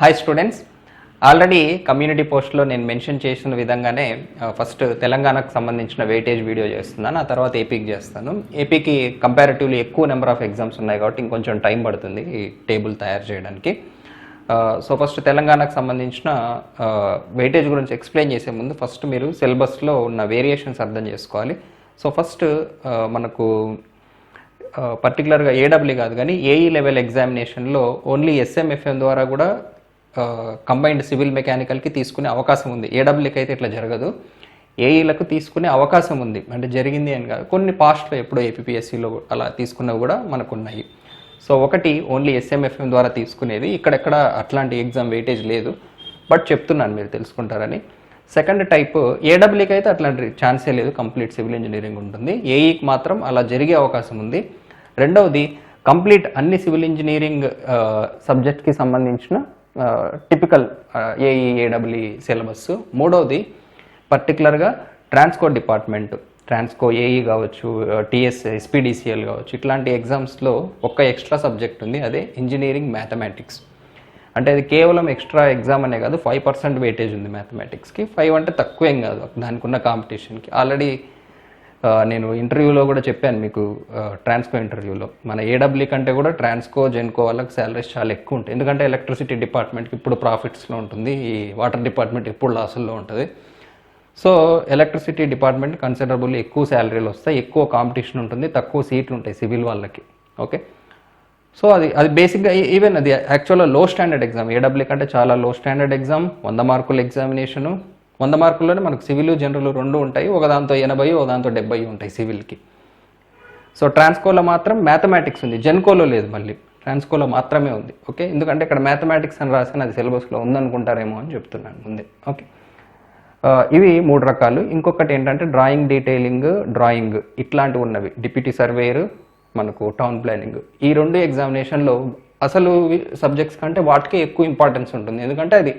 Hi students, already community పోస్ట్లో నేను mention చేసిన విధంగానే ఫస్ట్ తెలంగాణకు సంబంధించిన వెయిటేజ్ వీడియో చేస్తున్నాను. ఆ తర్వాత ఏపీకి చేస్తాను. ఏపీకి కంపారిటివ్లీ ఎక్కువ నెంబర్ ఆఫ్ ఎగ్జామ్స్ ఉన్నాయి కాబట్టి ఇంకొంచెం టైం పడుతుంది ఈ టేబుల్ తయారు చేయడానికి. సో ఫస్ట్ తెలంగాణకు సంబంధించిన వెయిటేజ్ గురించి ఎక్స్ప్లెయిన్ చేసే ముందు ఫస్ట్ మీరు సిలబస్లో ఉన్న వేరియేషన్స్ అర్థం చేసుకోవాలి. సో ఫస్ట్ మనకు పర్టికులర్గా ఏడబ్ల్యూ కాదు కానీ ఏఈ లెవెల్ ఎగ్జామినేషన్లో ఓన్లీ ఎస్ఎంఎఫ్ఎం ద్వారా కూడా కంబైన్డ్ సివిల్ మెకానికల్కి తీసుకునే అవకాశం ఉంది. ఏడబ్ల్యూకి అయితే ఇట్లా జరగదు. ఏఈలకు తీసుకునే అవకాశం ఉంది, అంటే జరిగింది అని కాదు. కొన్ని పాస్ట్లో ఎప్పుడో ఏపీఎస్సిలో అలా తీసుకున్నవి కూడా మనకు ఉన్నాయి. సో ఒకటి ఓన్లీ ఎస్ఎంఎఫ్ఎం ద్వారా తీసుకునేది, ఇక్కడెక్కడ అట్లాంటి ఎగ్జామ్ వెయిటేజ్ లేదు, బట్ చెప్తున్నాను మీరు తెలుసుకుంటారని. సెకండ్ టైప్ ఏడబ్ల్యూకి అయితే అట్లాంటి ఛాన్సే లేదు, కంప్లీట్ సివిల్ ఇంజనీరింగ్ ఉంటుంది. ఏఈకి మాత్రం అలా జరిగే అవకాశం ఉంది. రెండవది కంప్లీట్ అన్ని సివిల్ ఇంజనీరింగ్ సబ్జెక్ట్కి సంబంధించిన టిపికల్ ఏఈ ఏడబ్ల్యూ సిలబస్. మూడవది పర్టికులర్గా ట్రాన్స్కో డిపార్ట్మెంట్, ట్రాన్స్కో ఏఈ కావచ్చు, టీఎస్ ఎస్పీడీసీఎల్ కావచ్చు, ఇట్లాంటి ఎగ్జామ్స్లో ఒక్క ఎక్స్ట్రా సబ్జెక్ట్ ఉంది, అదే ఇంజనీరింగ్ మ్యాథమెటిక్స్. అంటే అది కేవలం ఎక్స్ట్రా ఎగ్జామ్ అనే కాదు, 5% వెయిటేజ్ ఉంది మ్యాథమెటిక్స్కి. 5 అంటే తక్కువేం కాదు దానికి ఉన్న కాంపిటీషన్కి. ఆల్రెడీ నేను ఇంటర్వ్యూలో కూడా చెప్పాను మీకు, ట్రాన్స్కో ఇంటర్వ్యూలో మన ఏడబ్ల్యూ కంటే కూడా ట్రాన్స్కో జెన్కో వాళ్ళకి శాలరీస్ చాలా ఎక్కువ ఉంటాయి. ఎందుకంటే ఎలక్ట్రిసిటీ డిపార్ట్మెంట్కి ఇప్పుడు ప్రాఫిట్స్లో ఉంటుంది, ఈ వాటర్ డిపార్ట్మెంట్ ఎప్పుడు లాసుల్లో ఉంటుంది. సో ఎలక్ట్రిసిటీ డిపార్ట్మెంట్ కన్సిడరబుల్లీ ఎక్కువ శాలరీలు వస్తాయి, ఎక్కువ కాంపిటీషన్ ఉంటుంది, తక్కువ సీట్లు ఉంటాయి సివిల్ వాళ్ళకి. ఓకే, సో అది బేసిక్గా ఈవెన్ అది యాక్చువల్గా లో స్టాండర్డ్ ఎగ్జామ్. ఏడబ్ల్యూ కంటే చాలా లో స్టాండర్డ్ ఎగ్జామ్. 100 మార్కుల ఎగ్జామినేషను. 100 మార్కుల్లోనే మనకు సివిల్ జనరల్ రెండు ఉంటాయి, ఒకదాంతో 80 ఒకదాంతో 70 ఉంటాయి సివిల్కి. సో ట్రాన్స్కోలో మాత్రం మ్యాథమెటిక్స్ ఉంది, జెన్కోలో లేదు, మళ్ళీ ట్రాన్స్కోలో మాత్రమే ఉంది. ఓకే, ఎందుకంటే ఇక్కడ మ్యాథమెటిక్స్ అని రాసిన అది సిలబస్లో ఉందనుకుంటారేమో అని చెప్తున్నాను ముందే. ఓకే, ఇవి 3 రకాలు. ఇంకొకటి ఏంటంటే డ్రాయింగ్, డీటెయిలింగ్, డ్రాయింగ్ ఇట్లాంటివి ఉన్నవి. డిప్యూటీ సర్వేయర్, మనకు టౌన్ ప్లానింగ్. ఈ 2 ఎగ్జామినేషన్లో అసలు సబ్జెక్ట్స్ కంటే వాటికే ఎక్కువ ఇంపార్టెన్స్ ఉంటుంది, ఎందుకంటే అది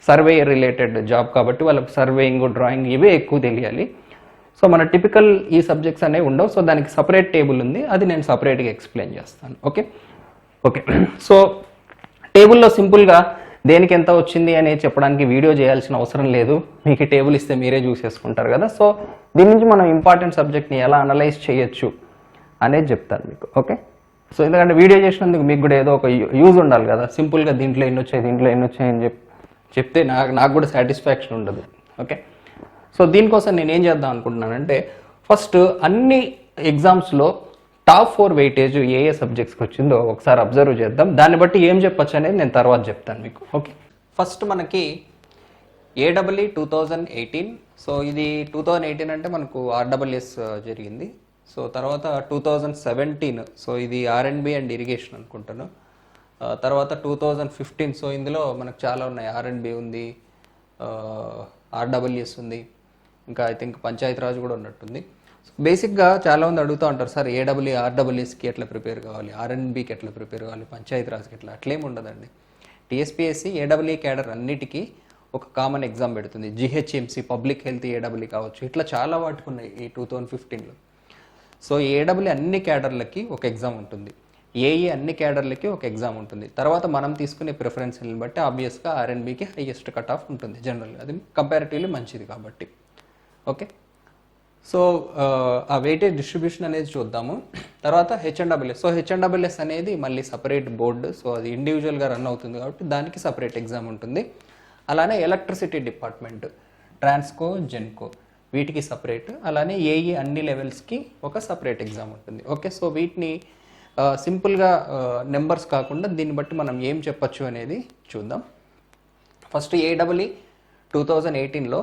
సర్వేయర్ రిలేటెడ్ జాబ్ కాబట్టి వాళ్ళకి సర్వేయింగ్, డ్రాయింగ్ ఇవే ఎక్కువ తెలియాలి. సో మన టిపికల్ ఈ సబ్జెక్ట్స్ అనేవి ఉండవు. సో దానికి సపరేట్ టేబుల్ ఉంది, అది నేను సపరేట్గా ఎక్స్ప్లెయిన్ చేస్తాను. ఓకే ఓకే సో టేబుల్లో సింపుల్గా దేనికి ఎంత వచ్చింది అనేది చెప్పడానికి వీడియో చేయాల్సిన అవసరం లేదు, మీకు టేబుల్ ఇస్తే మీరే చూసేసుకుంటారు కదా. సో దీని నుంచి మనం ఇంపార్టెంట్ సబ్జెక్ట్ని ఎలా అనలైజ్ చేయొచ్చు అనేది చెప్తాను మీకు. ఓకే, సో ఎందుకంటే వీడియో చేసినందుకు మీకు కూడా ఏదో ఒక యూజ్ ఉండాలి కదా. సింపుల్గా దీంట్లో ఎన్ని వచ్చాయి, దీంట్లో ఎన్ని వచ్చాయి అని చెప్తే నాకు కూడా సాటిస్ఫాక్షన్ ఉండదు. ఓకే, సో దీనికోసం నేను ఏం చేద్దాం అనుకుంటున్నానంటే, ఫస్ట్ అన్ని ఎగ్జామ్స్లో టాప్ 4 వెయిటేజ్ ఏ సబ్జెక్ట్స్కి వచ్చిందో ఒకసారి అబ్జర్వ్ చేద్దాం. దాన్ని బట్టి ఏం చెప్పచ్చు అనేది నేను తర్వాత చెప్తాను మీకు. ఓకే, ఫస్ట్ మనకి ఏడబ్ల్యూ 2018. సో ఇది 2018 అంటే మనకు ఆర్డబ్ల్యూఎస్ జరిగింది. సో తర్వాత 2017, సో ఇది ఆర్ఎండ్బి అండ్ ఇరిగేషన్ అనుకుంటాను. తర్వాత 2015, సో ఇందులో మనకు చాలా ఉన్నాయి. ఆర్ఎండ్బి ఉంది, ఆర్డబ్ల్యూఎస్ ఉంది, ఇంకా ఐ థింక్ పంచాయతీరాజ్ కూడా ఉన్నట్టుంది. సో బేసిక్గా చాలామంది అడుగుతూ ఉంటారు, సార్ ఏడబ్ల్యూ ఆర్డబ్ల్యూఎస్కి ఎట్లా ప్రిపేర్ కావాలి, ఆర్ఎండ్బికి ఎట్లా ప్రిపేర్ కావాలి, పంచాయతీరాజ్కి ఎట్లా, అట్లేం ఉండదండి. టీఎస్పీఎస్సీ ఏడబ్ల్యూ క్యాడర్ అన్నిటికీ ఒక కామన్ ఎగ్జామ్ పెడుతుంది. జిహెచ్ఎంసీ, పబ్లిక్ హెల్త్ ఏడబ్ల్యూ కావచ్చు, ఇట్లా చాలా వాటికి ఉన్నాయి ఈ 2015లో. సో ఏడబ్ల్యూ అన్ని క్యాడర్లకి ఒక ఎగ్జామ్ ఉంటుంది, ఏఈ అన్ని క్యాడర్లకి ఒక ఎగ్జామ్ ఉంటుంది. తర్వాత మనం తీసుకునే ప్రిఫరెన్స్ని బట్టి ఆబ్వియస్గా ఆర్ఎండ్బికి హైయెస్ట్ కట్ ఆఫ్ ఉంటుంది జనరల్గా, అది కంపారిటివ్లీ మంచిది కాబట్టి. ఓకే, సో ఆ వెయిటేజ్ డిస్ట్రిబ్యూషన్ అనేది చూద్దాము. తర్వాత హెచ్ఎండ్డబ్ల్యూఎస్. సో హెచ్ఎండ్డబ్ల్యూఎస్ అనేది మళ్ళీ సపరేట్ బోర్డు, సో అది ఇండివిజువల్గా రన్ అవుతుంది కాబట్టి దానికి సపరేట్ ఎగ్జామ్ ఉంటుంది. అలానే ఎలక్ట్రిసిటీ డిపార్ట్మెంట్, ట్రాన్స్కో, జెన్కో వీటికి సపరేట్. అలానే ఏఈ అన్ని లెవెల్స్కి ఒక సపరేట్ ఎగ్జామ్ ఉంటుంది. ఓకే, సో వీటిని సింపుల్గా నెంబర్స్ కాకుండా దీన్ని బట్టి మనం ఏం చెప్పచ్చు అనేది చూద్దాం. ఫస్ట్ ఏడబ్ల్యూ 2018లో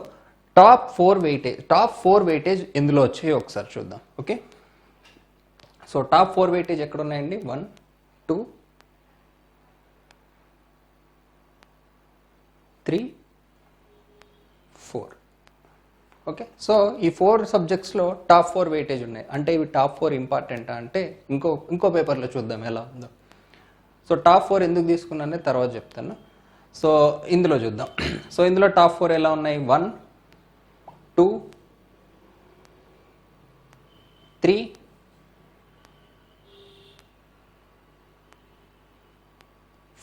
టాప్ 4 వెయిటేజ్ ఎందులో వచ్చాయో ఒకసారి చూద్దాం. ఓకే, సో టాప్ 4 వెయిటేజ్ ఎక్కడ ఉన్నాయండి? 1, 2, 3, 4. ఓకే, సో ఈ 4 సబ్జెక్ట్స్లో టాప్ 4 వెయిటేజ్ ఉన్నాయి. అంటే ఇవి టాప్ 4 ఇంపార్టెంటా అంటే ఇంకో పేపర్లో చూద్దాం ఎలా ఉందో. సో టాప్ 4 ఎందుకు తీసుకున్నానే తర్వాత చెప్తాను. సో ఇందులో చూద్దాం. సో ఇందులో టాప్ 4 ఎలా ఉన్నాయి? 1, 2, 3,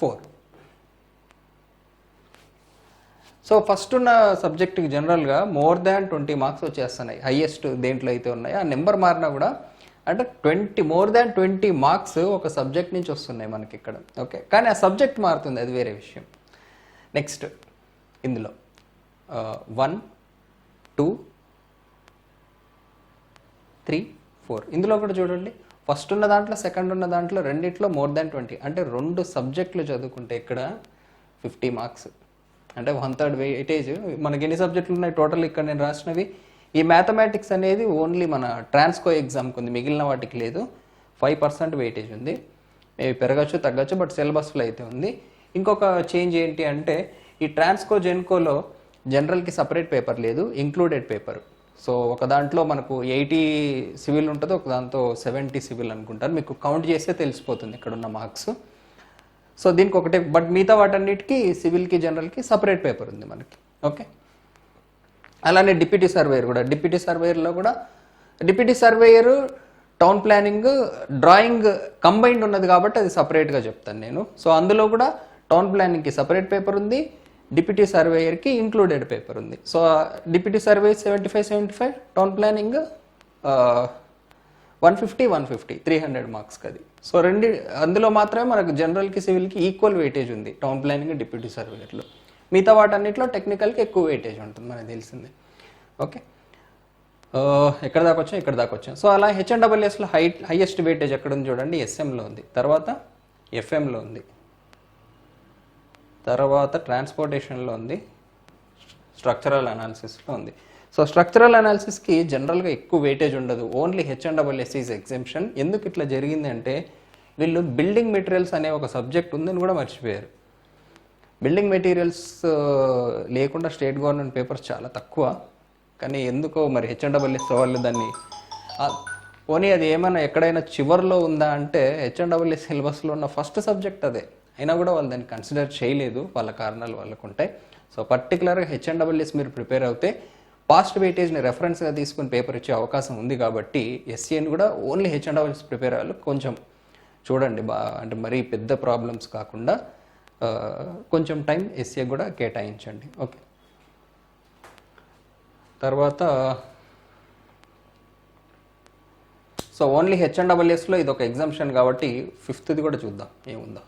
4. సో ఫస్ట్ ఉన్న సబ్జెక్ట్కి జనరల్గా మోర్ దాన్ 20 మార్క్స్ వచ్చేస్తున్నాయి, హైయెస్ట్ దేంట్లో అయితే ఉన్నాయో ఆ నెంబర్ మారినా కూడా అంటే మోర్ దాన్ 20 మార్క్స్ ఒక సబ్జెక్ట్ నుంచి వస్తున్నాయి మనకి ఇక్కడ. ఓకే, కానీ ఆ సబ్జెక్ట్ మారుతుంది, అది వేరే విషయం. నెక్స్ట్ ఇందులో 1, 2, 3, 4 ఇందులో కూడా చూడండి, ఫస్ట్ ఉన్న దాంట్లో సెకండ్ ఉన్న దాంట్లో రెండిట్లో మోర్ దాన్ 20, అంటే 2 సబ్జెక్టులు చదువుకుంటే ఇక్కడ 50 మార్క్స్, అంటే 1/3 వెయిటేజ్. మనకి ఎన్ని సబ్జెక్టులు ఉన్నాయి టోటల్ ఇక్కడ నేను రాసినవి? ఈ మ్యాథమెటిక్స్ అనేది ఓన్లీ మన ట్రాన్స్కో ఎగ్జామ్కి ఉంది, మిగిలిన వాటికి లేదు. 5% వెయిటేజ్ ఉంది, మేబీ పెరగచ్చు తగ్గచ్చు, బట్ సిలబస్లో అయితే ఉంది. ఇంకొక చేంజ్ ఏంటి అంటే ఈ ట్రాన్స్కో జెన్కోలో జనరల్కి సపరేట్ పేపర్ లేదు, ఇంక్లూడెడ్ పేపర్. సో ఒక దాంట్లో మనకు 80 సివిల్ ఉంటుంది, ఒక దాంతో 70 సివిల్ అనుకుంటారు. మీకు కౌంట్ చేస్తే తెలిసిపోతుంది ఇక్కడ ఉన్న మార్క్స్. సో దీనికి ఒకటే, బట్ మిగతా వాటన్నిటికీ సివిల్కి జనరల్కి సపరేట్ పేపర్ ఉంది మనకి. ఓకే, అలానే డిప్యూటీ సర్వేయర్ కూడా, డిప్యూటీ సర్వేయర్లో కూడా deputy surveyor town planning drawing combined ఉన్నది కాబట్టి అది సపరేట్గా చెప్తాను నేను. సో అందులో కూడా టౌన్ ప్లానింగ్కి సపరేట్ పేపర్ ఉంది, డిప్యూటీ సర్వేయర్కి ఇంక్లూడెడ్ పేపర్ ఉంది. So deputy surveyor 75 town planning 150 300 మార్క్స్కి అది. సో అందులో మాత్రమే మనకు జనరల్కి సివిల్కి ఈక్వల్ వెయిటేజ్ ఉంది టౌన్ ప్లానింగ్ డిప్యూటీ సర్వేయర్లో. మిగతా వాటన్నిటిలో టెక్నికల్కి ఎక్కువ వెయిటేజ్ ఉంటుంది, మనకు తెలిసిందే. ఓకే, ఎక్కడ దాకా వచ్చాం, ఇక్కడ దాకా వచ్చాం. సో అలా హెచ్ఎన్డబ్ల్యూఎస్లో హైయెస్ట్ వెయిటేజ్ ఎక్కడ ఉంది చూడండి, ఎస్ఎంలో ఉంది, తర్వాత ఎఫ్ఎంలో ఉంది, తర్వాత ట్రాన్స్పోర్టేషన్లో ఉంది, స్ట్రక్చరల్ అనాలిసిస్లో ఉంది. సో స్ట్రక్చరల్ అనాలిసిస్కి జనరల్గా ఎక్కువ వెయిటేజ్ ఉండదు, ఓన్లీ హెచ్ఎన్డబ్ల్యూఎస్ ఈజ్ ఎగ్జెంప్షన్. ఎందుకు ఇట్లా జరిగింది అంటే వీళ్ళు బిల్డింగ్ మెటీరియల్స్ అనే ఒక సబ్జెక్ట్ ఉందని కూడా మర్చిపోయారు. బిల్డింగ్ మెటీరియల్స్ లేకుండా స్టేట్ గవర్నమెంట్ పేపర్స్ చాలా తక్కువ, కానీ ఎందుకో మరి హెచ్ఎన్డబ్ల్యూఎస్ వాళ్ళు దాన్ని పోనీ అది ఏమైనా ఎక్కడైనా చివరిలో ఉందా అంటే హెచ్ఎన్డబ్ల్యూఎస్ సిలబస్లో ఉన్న ఫస్ట్ సబ్జెక్ట్ అదే, అయినా కూడా వాళ్ళు దాన్ని కన్సిడర్ చేయలేదు, వాళ్ళ కారణాలు వాళ్ళకు ఉంటాయి. సో పర్టికులర్గా హెచ్ఎన్డబ్ల్యూఎస్ మీరు ప్రిపేర్ అవుతే పాస్ట్ వెయిటేజ్ని రెఫరెన్స్గా తీసుకుని పేపర్ ఇచ్చే అవకాశం ఉంది కాబట్టి ఎస్సీని కూడా ఓన్లీ హెచ్ఎన్డబ్ల్యూఎస్ ప్రిపేర్ అవ్వాలి. కొంచెం చూడండి అంటే మరీ పెద్ద ప్రాబ్లమ్స్ కాకుండా కొంచెం టైం ఎస్సీ కూడా కేటాయించండి. ఓకే, తర్వాత సో ఓన్లీ హెచ్ఎన్డబ్ల్యూఎస్లో ఇది ఒక ఎగ్జామ్షన్ కాబట్టి 5th కూడా చూద్దాం ఏముందో.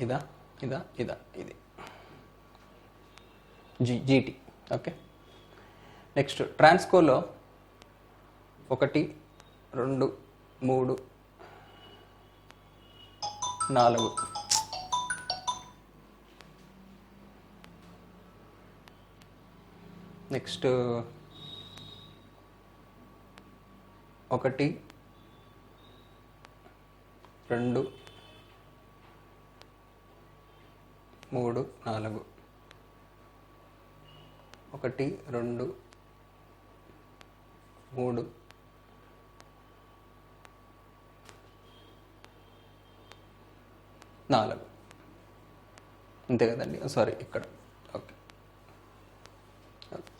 ఇదా ఇదా ఇదా ఇది జీటీ. ఓకే, నెక్స్ట్ ట్రాన్స్కోలో 1, 2, 3, 4 నెక్స్ట్ 1, 2, 3, 4 1, 2, 3 4 అంతే కదండి, సారీ ఇక్కడ. ఓకే,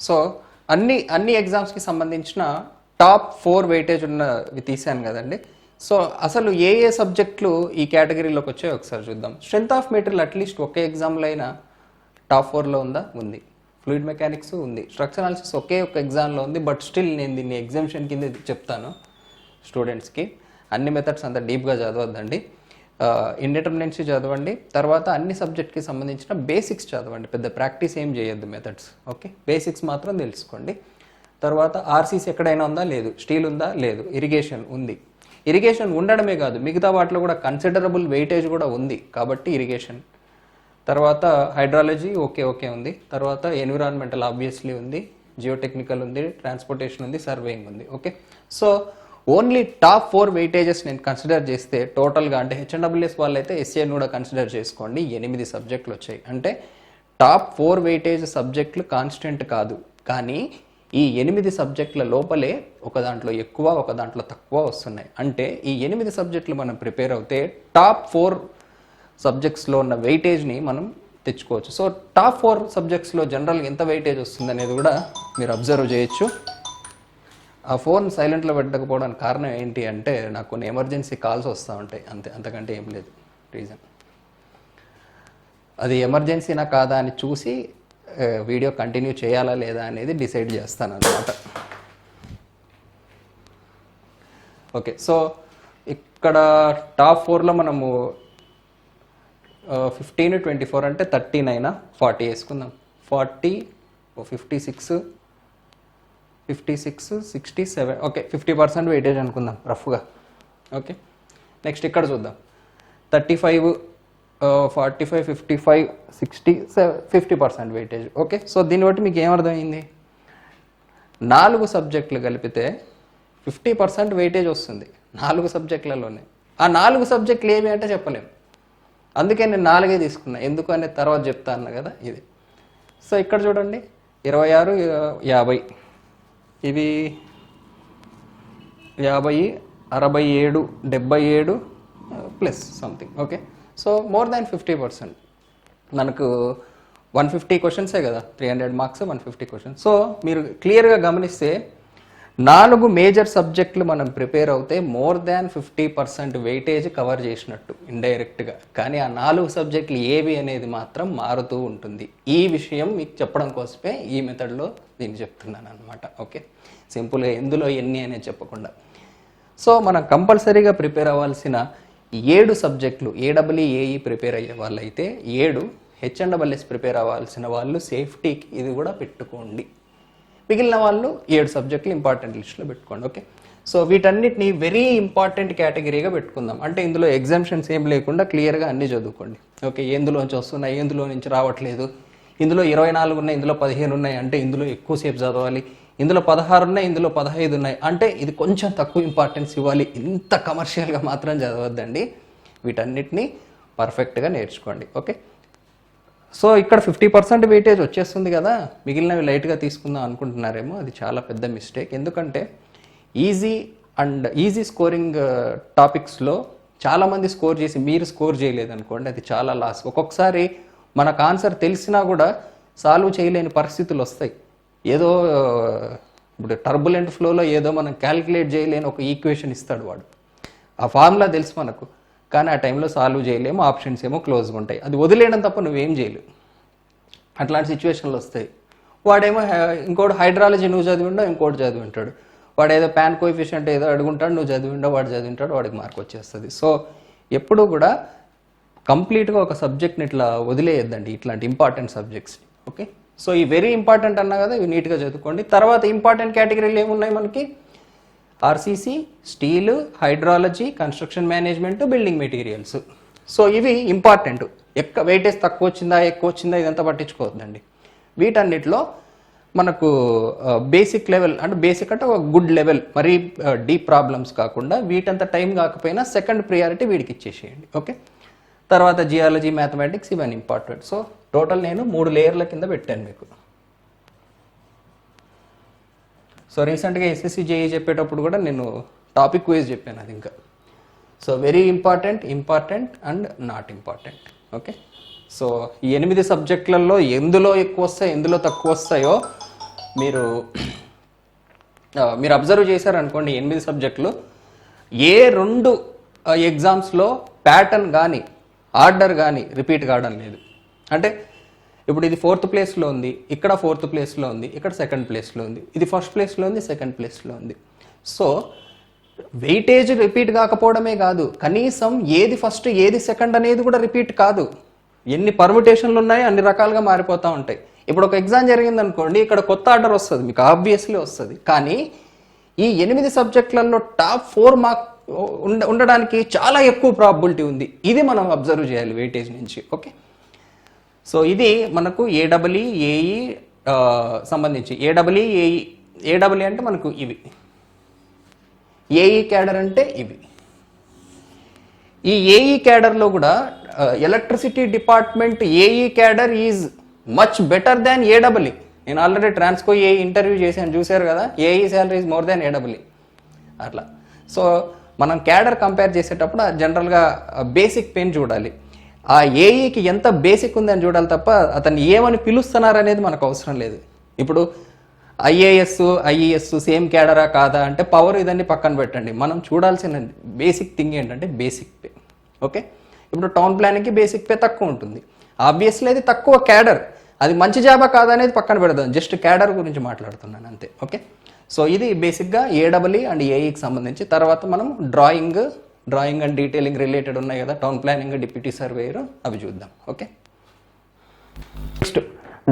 సో అన్ని ఎగ్జామ్స్కి సంబంధించిన టాప్ 4 వెయిటేజ్ ఉన్నవి తీసాను కదండి. సో అసలు ఏ సబ్జెక్టులు ఈ కేటగిరీలోకి వచ్చాయో ఒకసారి చూద్దాం. స్ట్రెంత్ ఆఫ్ మెటీరియల్ అట్లీస్ట్ ఒకే ఎగ్జామ్లో అయినా టాప్ 4లో ఉందా? ఉంది. ఫ్లూయిడ్ మెకానిక్స్ ఉంది, స్ట్రక్చర్ అనాలిసిస్ ఒకే ఒక ఎగ్జామ్లో ఉంది, బట్ స్టిల్ నేను దీన్ని ఎగ్జామ్షన్ కింద చెప్తాను స్టూడెంట్స్కి. అన్ని మెథడ్స్ అంత డీప్గా చదవద్దండి, ఇండిటర్మినెన్సీ చదవండి, తర్వాత అన్ని సబ్జెక్ట్కి సంబంధించిన బేసిక్స్ చదవండి, పెద్ద ప్రాక్టీస్ ఏం చేయొద్దు మెథడ్స్. ఓకే, బేసిక్స్ మాత్రం తెలుసుకోండి. తర్వాత ఆర్సీసీ ఎక్కడైనా ఉందా? లేదు. స్టీల్ ఉందా? లేదు. ఇరిగేషన్ ఉంది. ఇరిగేషన్ ఉండడమే కాదు మిగతా వాటిలో కూడా కన్సిడరబుల్ వెయిటేజ్ కూడా ఉంది కాబట్టి ఇరిగేషన్. తర్వాత హైడ్రాలజీ ఓకే ఉంది. తర్వాత ఎన్విరాన్మెంటల్ ఆబ్వియస్లీ ఉంది, జియోటెక్నికల్ ఉంది, ట్రాన్స్పోర్టేషన్ ఉంది, సర్వేయింగ్ ఉంది. Okay, so only top 4 weightages నేను కన్సిడర్ చేస్తే టోటల్గా అంటే హెచ్ఎన్డబ్ల్యూఎస్ వాళ్ళు అయితే ఎస్ఏని కూడా కన్సిడర్ చేసుకోండి, 8 సబ్జెక్టులు వచ్చాయి. అంటే టాప్ 4 వెయిటేజ్ సబ్జెక్టులు కాన్స్టెంట్ కాదు, కానీ ఈ 8 సబ్జెక్టుల లోపలే ఒక దాంట్లో ఎక్కువ ఒక దాంట్లో తక్కువ వస్తున్నాయి. అంటే ఈ 8 సబ్జెక్టులు మనం ప్రిపేర్ అవుతే టాప్ 4 సబ్జెక్ట్స్లో ఉన్న వెయిటేజ్ని మనం తెచ్చుకోవచ్చు. సో టాప్ 4 సబ్జెక్ట్స్లో జనరల్గా ఎంత వెయిటేజ్ వస్తుంది అనేది కూడా మీరు అబ్జర్వ్ చేయొచ్చు. ఆ ఫోన్ సైలెంట్లో పెట్టకపోవడానికి కారణం ఏంటి అంటే నాకు కొన్ని ఎమర్జెన్సీ కాల్స్ వస్తూ ఉంటాయి, అంతే, అంతకంటే ఏం లేదు రీజన్. అది ఎమర్జెన్సీనా కాదా అని చూసి వీడియో కంటిన్యూ చేయాలా లేదా అనేది డిసైడ్ చేస్తాను అన్నమాట. ఓకే, సో ఇక్కడ టాప్ 4లో మనము 15, 24 అంటే 39, 40 వేసుకుందాం. 40, 56, 67, ఓకే 50% వెయిటేజ్ అనుకుందాం రఫ్గా. ఓకే, నెక్స్ట్ ఇక్కడ చూద్దాం. 35, 45, 55, 60, 50% వెయిటేజ్. ఓకే, సో దీన్ని బట్టి మీకు ఏమర్థమైంది? 4 సబ్జెక్టులు కలిపితే 50% వెయిటేజ్ వస్తుంది 4 సబ్జెక్టులలోనే. ఆ 4 సబ్జెక్టులు ఏవి అంటే చెప్పలేము. అందుకే నేను 4 తీసుకున్నా. ఎందుకు అనేది తర్వాత చెప్తా అన్న కదా ఇది. సో ఇక్కడ చూడండి 26, 50, ఇవి 50, 67, 77 plus something. Okay, so more than 50%. మనకు 150 క్వశ్చన్సే కదా, 300 మార్క్స్ 150 క్వశ్చన్స్. సో మీరు క్లియర్గా గమనిస్తే 4 మేజర్ సబ్జెక్టులు మనం ప్రిపేర్ అవుతే మోర్ దాన్ 50% వెయిటేజ్ కవర్ చేసినట్టు ఇండైరెక్ట్గా. కానీ ఆ 4 సబ్జెక్టులు ఏవి అనేది మాత్రం మారుతూ ఉంటుంది. ఈ విషయం మీకు చెప్పడం కోసమే ఈ మెథడ్లో దీన్ని చెప్తున్నాను అనమాట. ఓకే, సింపుల్గా ఎందులో ఎన్ని అనేది చెప్పకుండా. సో మనం కంపల్సరీగా ప్రిపేర్ అవ్వాల్సిన 7 సబ్జెక్టులు AEE ప్రిపేర్ అయ్యే వాళ్ళైతే 7, HNSS ప్రిపేర్ అవ్వాల్సిన వాళ్ళు సేఫ్టీకి ఇది కూడా పెట్టుకోండి. మిగిలిన వాళ్ళు 7 సబ్జెక్టులు ఇంపార్టెంట్ లిస్ట్లో పెట్టుకోండి. ఓకే, సో వీటన్నిటిని వెరీ ఇంపార్టెంట్ కేటగిరీగా పెట్టుకుందాం. అంటే ఇందులో ఎగ్జామ్షన్స్ ఏం లేకుండా క్లియర్గా అన్నీ చదువుకోండి. ఓకే, ఎందులోంచి వస్తున్నాయి, ఎందులో నుంచి రావట్లేదు, ఇందులో 24 ఉన్నాయి, ఇందులో 15 ఉన్నాయి అంటే ఇందులో ఎక్కువసేపు చదవాలి, ఇందులో 16 ఉన్నాయి, ఇందులో 15 ఉన్నాయి అంటే ఇది కొంచెం తక్కువ ఇంపార్టెన్స్ ఇవ్వాలి. ఇంత కమర్షియల్గా మాత్రం చదవద్దండి. వీటన్నిటిని పర్ఫెక్ట్గా నేర్చుకోండి. ఓకే, సో ఇక్కడ 50% వెయిటేజ్ వచ్చేస్తుంది కదా, మిగిలినవి లైట్గా తీసుకుందాం అనుకుంటున్నారేమో. అది చాలా పెద్ద మిస్టేక్. ఎందుకంటే ఈజీ స్కోరింగ్ టాపిక్స్లో చాలామంది స్కోర్ చేసి మీరు స్కోర్ చేయలేదనుకోండి, అది చాలా లాస్. ఒక్కొక్కసారి మనకు ఆన్సర్ తెలిసినా కూడా సాల్వ్ చేయలేని పరిస్థితులు వస్తాయి. ఏదో ఇప్పుడు టర్బులెంట్ ఫ్లోలో ఏదో మనం క్యాలిక్యులేట్ చేయలేని ఒక ఈక్వేషన్ ఇస్తాడు వాడు. ఆ ఫార్ములా తెలుసు మనకు, కానీ ఆ టైంలో సాల్వ్ చేయలేము, ఆప్షన్స్ ఏమో క్లోజ్గా ఉంటాయి. అది వదిలేయడం తప్ప నువ్వేం చేయలేవు. అట్లాంటి సిచ్యువేషన్లు వస్తాయి. వాడేమో ఇంకోటి హైడ్రాలజీ నువ్వు చదివి ఉండవు, ఇంకోటి చదివి ఉంటాడు. వాడు ఏదో ప్యాన్ కోఎఫిషియంట్ ఏదో అడుగుంటాడు, నువ్వు చదివి ఉండవు, వాడు చదివి ఉంటాడు, వాడికి మార్క్ వచ్చేస్తుంది. సో ఎప్పుడూ కూడా కంప్లీట్గా ఒక సబ్జెక్ట్ని ఇట్లా వదిలేయద్దండి, ఇట్లాంటి ఇంపార్టెంట్ సబ్జెక్ట్స్ని. ఓకే, సో ఈ వెరీ ఇంపార్టెంట్ అన్నా కదా, ఇవి నీట్గా చదువుకోండి. తర్వాత ఇంపార్టెంట్ కేటగిరీలు ఏమున్నాయి మనకి? RCC, steel, hydrology, construction management, building materials. So ఇవి ఇంపార్టెంట్. వెయిటేజ్ తక్కువ వచ్చిందా ఎక్కువ వచ్చిందా ఇదంతా పట్టించుకోవద్దండి. వీటన్నిటిలో మనకు బేసిక్ లెవెల్ అంటే బేసిక్ అంటే ఒక గుడ్ లెవెల్, మరీ డీప్ ప్రాబ్లమ్స్ కాకుండా వీటంత టైం కాకపోయినా సెకండ్ ప్రియారిటీ వీడికి ఇచ్చేసేయండి. ఓకే, తర్వాత జియాలజీ, మ్యాథమెటిక్స్ ఇవన్నీ ఇంపార్టెంట్. సో టోటల్ నేను 3 లేయర్ల కింద పెట్టాను మీకు. సో రీసెంట్గా SSC JEE చెప్పేటప్పుడు కూడా నేను టాపిక్ వైజ్ చెప్పాను అది ఇంకా. So very important, important and not important. Okay, so ఈ 8 సబ్జెక్టులలో ఎందులో ఎక్కువ వస్తాయి ఎందులో తక్కువ వస్తాయో మీరు అబ్జర్వ్ చేశారనుకోండి. 8 సబ్జెక్టులు ఏ 2 ఎగ్జామ్స్లో ప్యాటర్న్ కానీ ఆర్డర్ కానీ రిపీట్ కావడం లేదు. అంటే ఇప్పుడు ఇది 4th ప్లేస్లో ఉంది, ఇక్కడ 4th ప్లేస్లో ఉంది, ఇక్కడ 2nd ప్లేస్లో ఉంది, ఇది 1st ప్లేస్లో ఉంది, 2nd ప్లేస్లో ఉంది. సో వెయిటేజ్ రిపీట్ కాకపోవడమే కాదు, కనీసం ఏది ఫస్ట్ ఏది సెకండ్ అనేది కూడా రిపీట్ కాదు. ఎన్ని పర్ముటేషన్లు ఉన్నాయో అన్ని రకాలుగా మారిపోతూ ఉంటాయి. ఇప్పుడు ఒక ఎగ్జామ్ జరిగింది అనుకోండి, ఇక్కడ కొత్త ఆర్డర్ వస్తుంది, మీకు ఆబ్వియస్లీ వస్తుంది. కానీ ఈ 8 సబ్జెక్టులలో టాప్ 4 మార్క్ ఉండడానికి చాలా ఎక్కువ ప్రాబిలిటీ ఉంది. ఇది మనం అబ్జర్వ్ చేయాలి వెయిటేజ్ నుంచి. ఓకే, సో ఇది మనకు AEE సంబంధించి. AEE అంటే మనకు ఇవి, ఏఈ క్యాడర్ అంటే ఇవి. ఈ ఏఈ క్యాడర్లో కూడా electricity department AE cadre is much better than AEE. నేను ఆల్రెడీ ట్రాన్స్కో ఏఈ ఇంటర్వ్యూ చేశాను, చూశారు కదా. AE salary is more than AEE అట్లా. సో మనం క్యాడర్ కంపేర్ చేసేటప్పుడు జనరల్గా బేసిక్ పెయిన్ చూడాలి. ఆ ఏఈకి ఎంత బేసిక్ ఉందని చూడాలి తప్ప అతన్ని ఏమని పిలుస్తున్నారు అనేది మనకు అవసరం లేదు. ఇప్పుడు ఐఏఎస్, ఐఈఎస్ సేమ్ క్యాడరా కాదా అంటే పవర్ ఇదన్నీ పక్కన పెట్టండి. మనం చూడాల్సిన బేసిక్ థింగ్ ఏంటంటే బేసిక్ పే. ఓకే, ఇప్పుడు టౌన్ ప్లానింగ్కి బేసిక్ పే తక్కువ ఉంటుంది, ఆబ్వియస్లీ అది తక్కువ క్యాడర్, అది మంచి జాబా కాదనేది పక్కన పెడదాం, జస్ట్ క్యాడర్ గురించి మాట్లాడుతున్నాను అంతే. ఓకే, సో ఇది బేసిక్గా ఏడబ్ల్యూ అండ్ ఏఈకి సంబంధించి. తర్వాత మనం డ్రాయింగ్ అండ్ డీటెయిలింగ్ రిలేటెడ్ ఉన్నాయి కదా, టౌన్ ప్లానింగ్, డిప్యూటీ సర్వేయర్, అవి చూద్దాం. Okay, next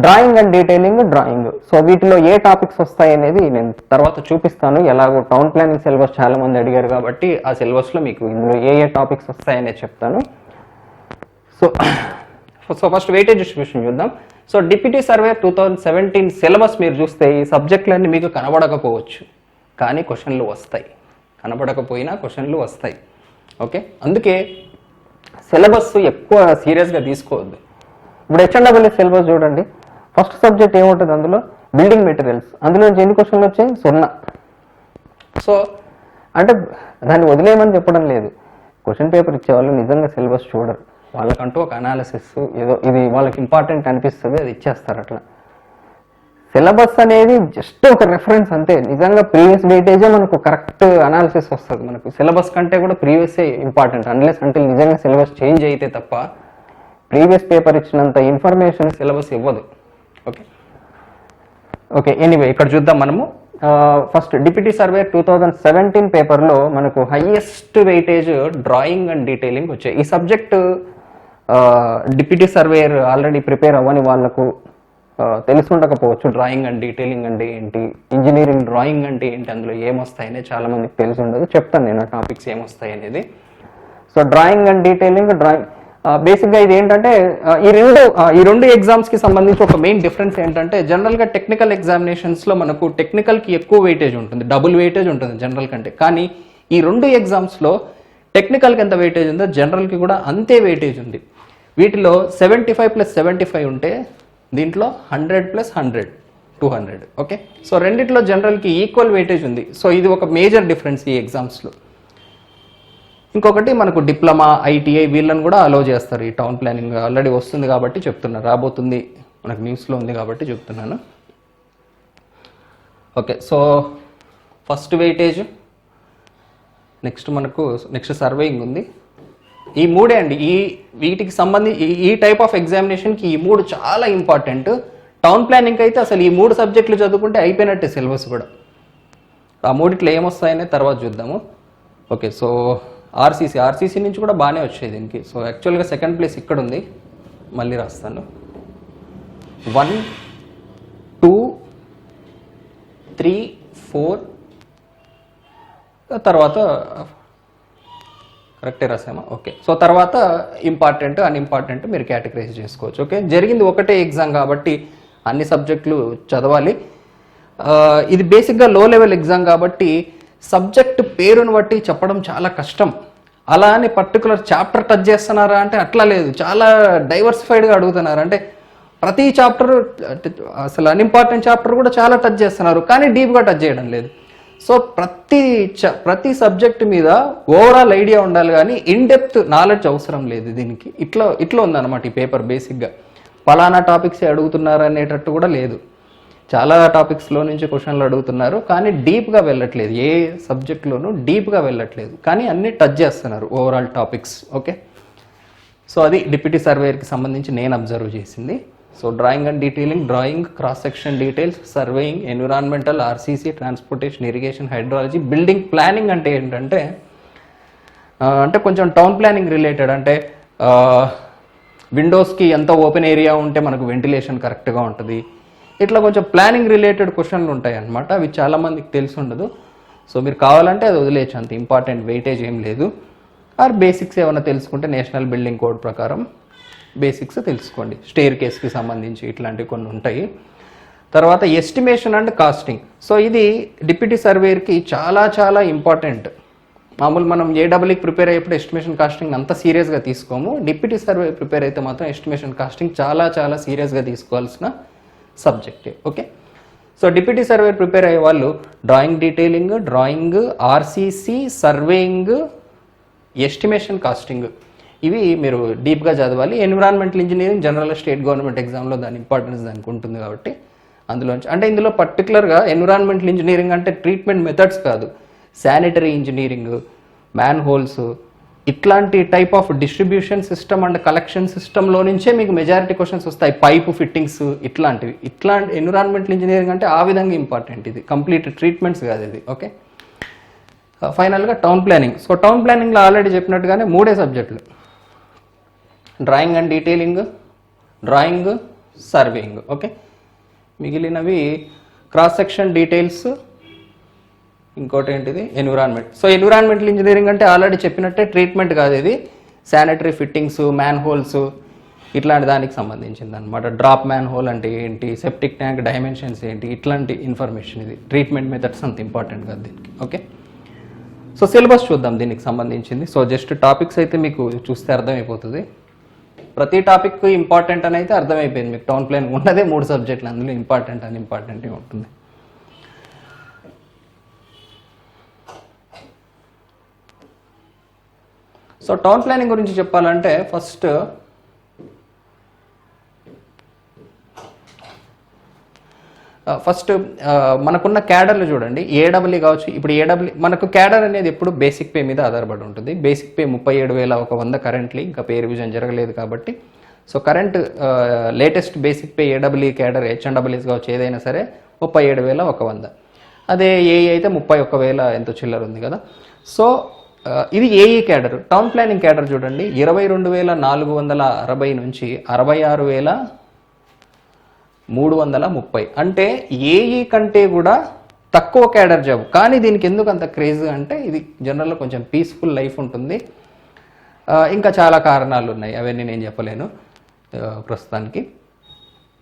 drawing and drawing. So వీటిలో ఏ టాపిక్స్ వస్తాయి అనేది నేను తర్వాత చూపిస్తాను. ఎలాగో టౌన్ ప్లానింగ్ సిలబస్ చాలా మంది అడిగారు కాబట్టి ఆ సిలబస్లో మీకు ఇందులో ఏ టాపిక్స్ వస్తాయనేది చెప్తాను. సో ఫస్ట్ వెయిటేజ్ డిస్ట్రిబ్యూషన్ చూద్దాం. సో డిప్యూటీ సర్వే 2017 సిలబస్ మీరు చూస్తే ఈ సబ్జెక్టులన్నీ మీకు కనబడకపోవచ్చు, కానీ క్వశ్చన్లు వస్తాయి. కనబడకపోయినా క్వశ్చన్లు వస్తాయి. ఓకే, అందుకే సిలబస్ ఎక్కువ సీరియస్గా తీసుకోవద్దు. ఇప్పుడు హెచ్ఎండ్డబ్ల్యూ సిలబస్ చూడండి, ఫస్ట్ సబ్జెక్ట్ ఏముంటుంది అందులో, బిల్డింగ్ మెటీరియల్స్. అందులో నుంచి ఎన్ని క్వశ్చన్లు వచ్చాయి? 0. సో అంటే దాన్ని వదిలేయమని చెప్పడం లేదు, క్వశ్చన్ పేపర్ ఇచ్చేవాళ్ళు నిజంగా సిలబస్ చూడరు, వాళ్ళకంటూ ఒక అనాలిసిస్ ఏదో ఇది వాళ్ళకి ఇంపార్టెంట్ అనిపిస్తుంది అది ఇచ్చేస్తారు. అట్లా సిలబస్ అనేది జస్ట్ ఒక రెఫరెన్స్ అంతే. నిజంగా ప్రీవియస్ వెయిటేజే మనకు కరెక్ట్ అనాలిసిస్ వస్తుంది. మనకు సిలబస్ కంటే కూడా ప్రీవియసే ఇంపార్టెంట్, అన్లెస్ అంటే నిజంగా సిలబస్ చేంజ్ అయితే తప్ప ప్రీవియస్ పేపర్ ఇచ్చినంత ఇన్ఫర్మేషన్ సిలబస్ ఇవ్వదు. ఓకే ఎనీవే ఇక్కడ చూద్దాం మనము. ఫస్ట్ డిప్యూటీ సర్వే 2017 పేపర్లో మనకు highest weightage drawing and detailing వచ్చాయి. ఈ subject deputy surveyor already prepare అవ్వని వాళ్ళకు తెలిసి ఉండకపోవచ్చు. డ్రాయింగ్ అండ్ డీటెయిలింగ్ అంటే ఏంటి, ఇంజనీరింగ్ డ్రాయింగ్ అంటే ఏంటి, అందులో ఏమొస్తాయనే చాలా మందికి తెలిసి ఉండదు. చెప్తాను నేను ఆ టాపిక్స్ ఏమొస్తాయి అనేది. సో డ్రాయింగ్ అండ్ డీటెయిలింగ్, బేసిక్గా ఇది ఏంటంటే ఈ రెండు ఎగ్జామ్స్కి సంబంధించి ఒక మెయిన్ డిఫరెన్స్ ఏంటంటే, జనరల్గా టెక్నికల్ ఎగ్జామినేషన్స్లో మనకు టెక్నికల్కి ఎక్కువ వెయిటేజ్ ఉంటుంది, డబుల్ వెయిటేజ్ ఉంటుంది జనరల్ కంటే. కానీ ఈ రెండు ఎగ్జామ్స్లో టెక్నికల్కి ఎంత వెయిటేజ్ ఉందో జనరల్కి కూడా అంతే వెయిటేజ్ ఉంది. వీటిలో 75+75 ఉంటే దీంట్లో 100+100 200. ఓకే, సో రెండిట్లో జనరల్కి ఈక్వల్ వెయిటేజ్ ఉంది. సో ఇది ఒక మేజర్ డిఫరెన్స్ ఈ ఎగ్జామ్స్లో. ఇంకొకటి మనకు డిప్లొమా, ఐటీఐ వీళ్ళని కూడా అలో చేస్తారు. ఈ టౌన్ ప్లానింగ్ ఆల్రెడీ వస్తుంది కాబట్టి చెప్తున్నారు, రాబోతుంది మనకు న్యూస్లో ఉంది కాబట్టి చెప్తున్నాను. Okay, so first weightage, next surveying ఉంది. ఈ మూడే అండి, వీటికి సంబంధించి ఈ టైప్ ఆఫ్ ఎగ్జామినేషన్కి ఈ మూడు చాలా ఇంపార్టెంట్. టౌన్ ప్లానింగ్ అయితే అసలు ఈ 3 సబ్జెక్టులు చదువుకుంటే అయిపోయినట్టే సిలబస్ కూడా. ఆ మూడిట్లో ఏమొస్తాయనే తర్వాత చూద్దాము. ఓకే, సో ఆర్సీసీ నుంచి కూడా బాగానే వచ్చాయి దీనికి. సో యాక్చువల్గా సెకండ్ ప్లేస్ ఇక్కడ ఉంది, మళ్ళీ రాస్తాను. 1 2 3 4 తర్వాత కరెక్టే రాసామా? ఓకే, సో తర్వాత ఇంపార్టెంట్ అన్ఇంపార్టెంట్ మీరు కేటగరైజ్ చేసుకోవచ్చు. ఓకే, జరిగింది ఒకటే ఎగ్జామ్ కాబట్టి అన్ని సబ్జెక్టులు చదవాలి. ఇది బేసిక్గా లో లెవెల్ ఎగ్జామ్ కాబట్టి సబ్జెక్ట్ పేరును బట్టి చెప్పడం చాలా కష్టం. అలా అని పర్టికులర్ చాప్టర్ టచ్ చేస్తున్నారా అంటే అట్లా లేదు, చాలా డైవర్సిఫైడ్గా అడుగుతున్నారు. అంటే ప్రతి చాప్టర్, అసలు అన్ఇంపార్టెంట్ చాప్టర్ కూడా చాలా టచ్ చేస్తున్నారు, కానీ డీప్గా టచ్ చేయడం లేదు. సో ప్రతి సబ్జెక్ట్ మీద ఓవరాల్ ఐడియా ఉండాలి, కానీ ఇన్ డెప్త్ నాలెడ్జ్ అవసరం లేదు దీనికి. ఇట్లా ఉందన్నమాట ఈ పేపర్. బేసిక్గా ఫలానా టాపిక్స్ అడుగుతున్నారు అనేటట్టు కూడా లేదు. చాలా టాపిక్స్లో నుంచి క్వశ్చన్లు అడుగుతున్నారు, కానీ డీప్గా వెళ్ళట్లేదు. ఏ సబ్జెక్ట్లోనూ డీప్గా వెళ్ళట్లేదు, కానీ అన్నీ టచ్ చేస్తున్నారు ఓవరాల్ టాపిక్స్. ఓకే, సో అది డిప్యూటీ సర్వేయర్కి సంబంధించి నేను అబ్జర్వ్ చేసింది. So drawing and detailing, drawing, cross section details, surveying, environmental, RCC, transportation, irrigation, hydrology, building planning అంటే ఏంటంటే అంటే కొంచెం టౌన్ ప్లానింగ్ రిలేటెడ్. అంటే విండోస్కి ఎంత ఓపెన్ ఏరియా ఉంటే మనకు వెంటిలేషన్ కరెక్ట్గా ఉంటుంది, ఇట్లా కొంచెం ప్లానింగ్ రిలేటెడ్ క్వశ్చన్లు ఉంటాయి అన్నమాట. అవి చాలామందికి తెలిసి ఉండదు. సో మీరు కావాలంటే అది వదిలేయచ్చు, అంత ఇంపార్టెంట్ వెయిటేజ్ ఏం లేదు. ఆర్ బేసిక్స్ ఏమైనా తెలుసుకుంటే నేషనల్ బిల్డింగ్ కోడ్ ప్రకారం బేసిక్స్ తెలుసుకోండి. స్టేర్ కేస్కి సంబంధించి ఇట్లాంటివి కొన్ని ఉంటాయి. తర్వాత ఎస్టిమేషన్ అండ్ కాస్టింగ్. సో ఇది డిప్యూటీ సర్వేయర్కి చాలా చాలా ఇంపార్టెంట్. మామూలు మనం ఏడబ్ల్యూకి ప్రిపేర్ అయ్యేప్పుడు ఎస్టిమేషన్ కాస్టింగ్ అంత సీరియస్గా తీసుకోము. డిప్యూటీ సర్వే ప్రిపేర్ అయితే మాత్రం ఎస్టిమేషన్ కాస్టింగ్ చాలా చాలా సీరియస్గా తీసుకోవాల్సిన సబ్జెక్టే. Okay, so deputy survey prepare అయ్యే వాళ్ళు drawing detailing, drawing, RCC, surveying, estimation costing ఇవి మీరు డీప్గా చదవాలి. Environmental engineering general state government ఎగ్జామ్లో దాని ఇంపార్టెన్స్ దానికి ఉంటుంది కాబట్టి అందులోంచి. అంటే ఇందులో పర్టికులర్గా ఎన్విరాన్మెంటల్ ఇంజనీరింగ్ అంటే ట్రీట్మెంట్ మెథడ్స్ కాదు, శానిటరీ ఇంజనీరింగ్, మ్యాన్ హోల్స్, ఇట్లాంటి type of distribution system and collection సిస్టంలో నుంచే మీకు మెజారిటీ క్వశ్చన్స్ వస్తాయి. పైపు ఫిట్టింగ్స్ ఇట్లాంటివి. ఇట్లాంటి ఎన్విరాన్మెంటల్ ఇంజనీరింగ్ అంటే ఆ విధంగా ఇంపార్టెంట్. ఇది కంప్లీట్ ట్రీట్మెంట్స్ కాదు ఇది. ఓకే, ఫైనల్గా టౌన్ ప్లానింగ్. సో టౌన్ ప్లానింగ్లో ఆల్రెడీ చెప్పినట్టుగానే 3 సబ్జెక్టులు: drawing and detailing, drawing, surveying. Okay, మిగిలినవి క్రాస్ సెక్షన్, డీటెయిల్స్, ఇంకోటి ఏంటిది ఎన్విరాన్మెంట్. సో ఎన్విరాన్మెంటల్ ఇంజనీరింగ్ అంటే ఆల్రెడీ చెప్పినట్టే ట్రీట్మెంట్ కాదు ఇది. శానిటరీ ఫిట్టింగ్స్, మ్యాన్ హోల్స్ ఇట్లాంటి దానికి సంబంధించింది అనమాట. డ్రాప్ మ్యాన్ హోల్ అంటే ఏంటి, సెప్టిక్ ట్యాంక్ డైమెన్షన్స్ ఏంటి, ఇట్లాంటి ఇన్ఫర్మేషన్. ఇది ట్రీట్మెంట్ మెథడ్స్ అంత ఇంపార్టెంట్ కాదు దీనికి. ఓకే, సో సిలబస్ చూద్దాం దీనికి సంబంధించింది. సో జస్ట్ టాపిక్స్ అయితే మీకు చూస్తే అర్థమైపోతుంది. ప్రతి టాపిక్ ఇంపార్టెంట్ అని అయితే అర్థమైపోయింది మీకు. టౌన్ ప్లాన్ ఉన్నదే 3 సబ్జెక్టులు, అందులో ఇంపార్టెంట్ అని ఇంపార్టెంటే ఉంటుంది. సో టౌన్ ప్లానింగ్ గురించి చెప్పాలంటే ఫస్ట్ మనకున్న క్యాడర్లు చూడండి. ఏడబ్ల్యూ కావచ్చు. ఇప్పుడు ఏడబ్ల్యూ మనకు క్యాడర్ అనేది ఎప్పుడు బేసిక్ పే మీద ఆధారపడి ఉంటుంది. బేసిక్ పే 37,100 కరెంట్లీ, ఇంకా పే రివిజన్ జరగలేదు కాబట్టి. So current latest basic pay AW cadre HMWS కావచ్చు ఏదైనా సరే 37,100. అదే ఏఈ అయితే 31,000 ఎంతో చిల్లర ఉంది కదా. సో ఇది AE cadre. Town planning cadre చూడండి 22,460 నుంచి 66,330. అంటే ఏఈ కంటే కూడా తక్కువ క్యాడర్ జాబ్. కానీ దీనికి ఎందుకు అంత క్రేజ్ అంటే ఇది జనరల్గా కొంచెం పీస్ఫుల్ లైఫ్ ఉంటుంది. ఇంకా చాలా కారణాలు ఉన్నాయి, అవన్నీ నేను చెప్పలేను ప్రస్తుతానికి.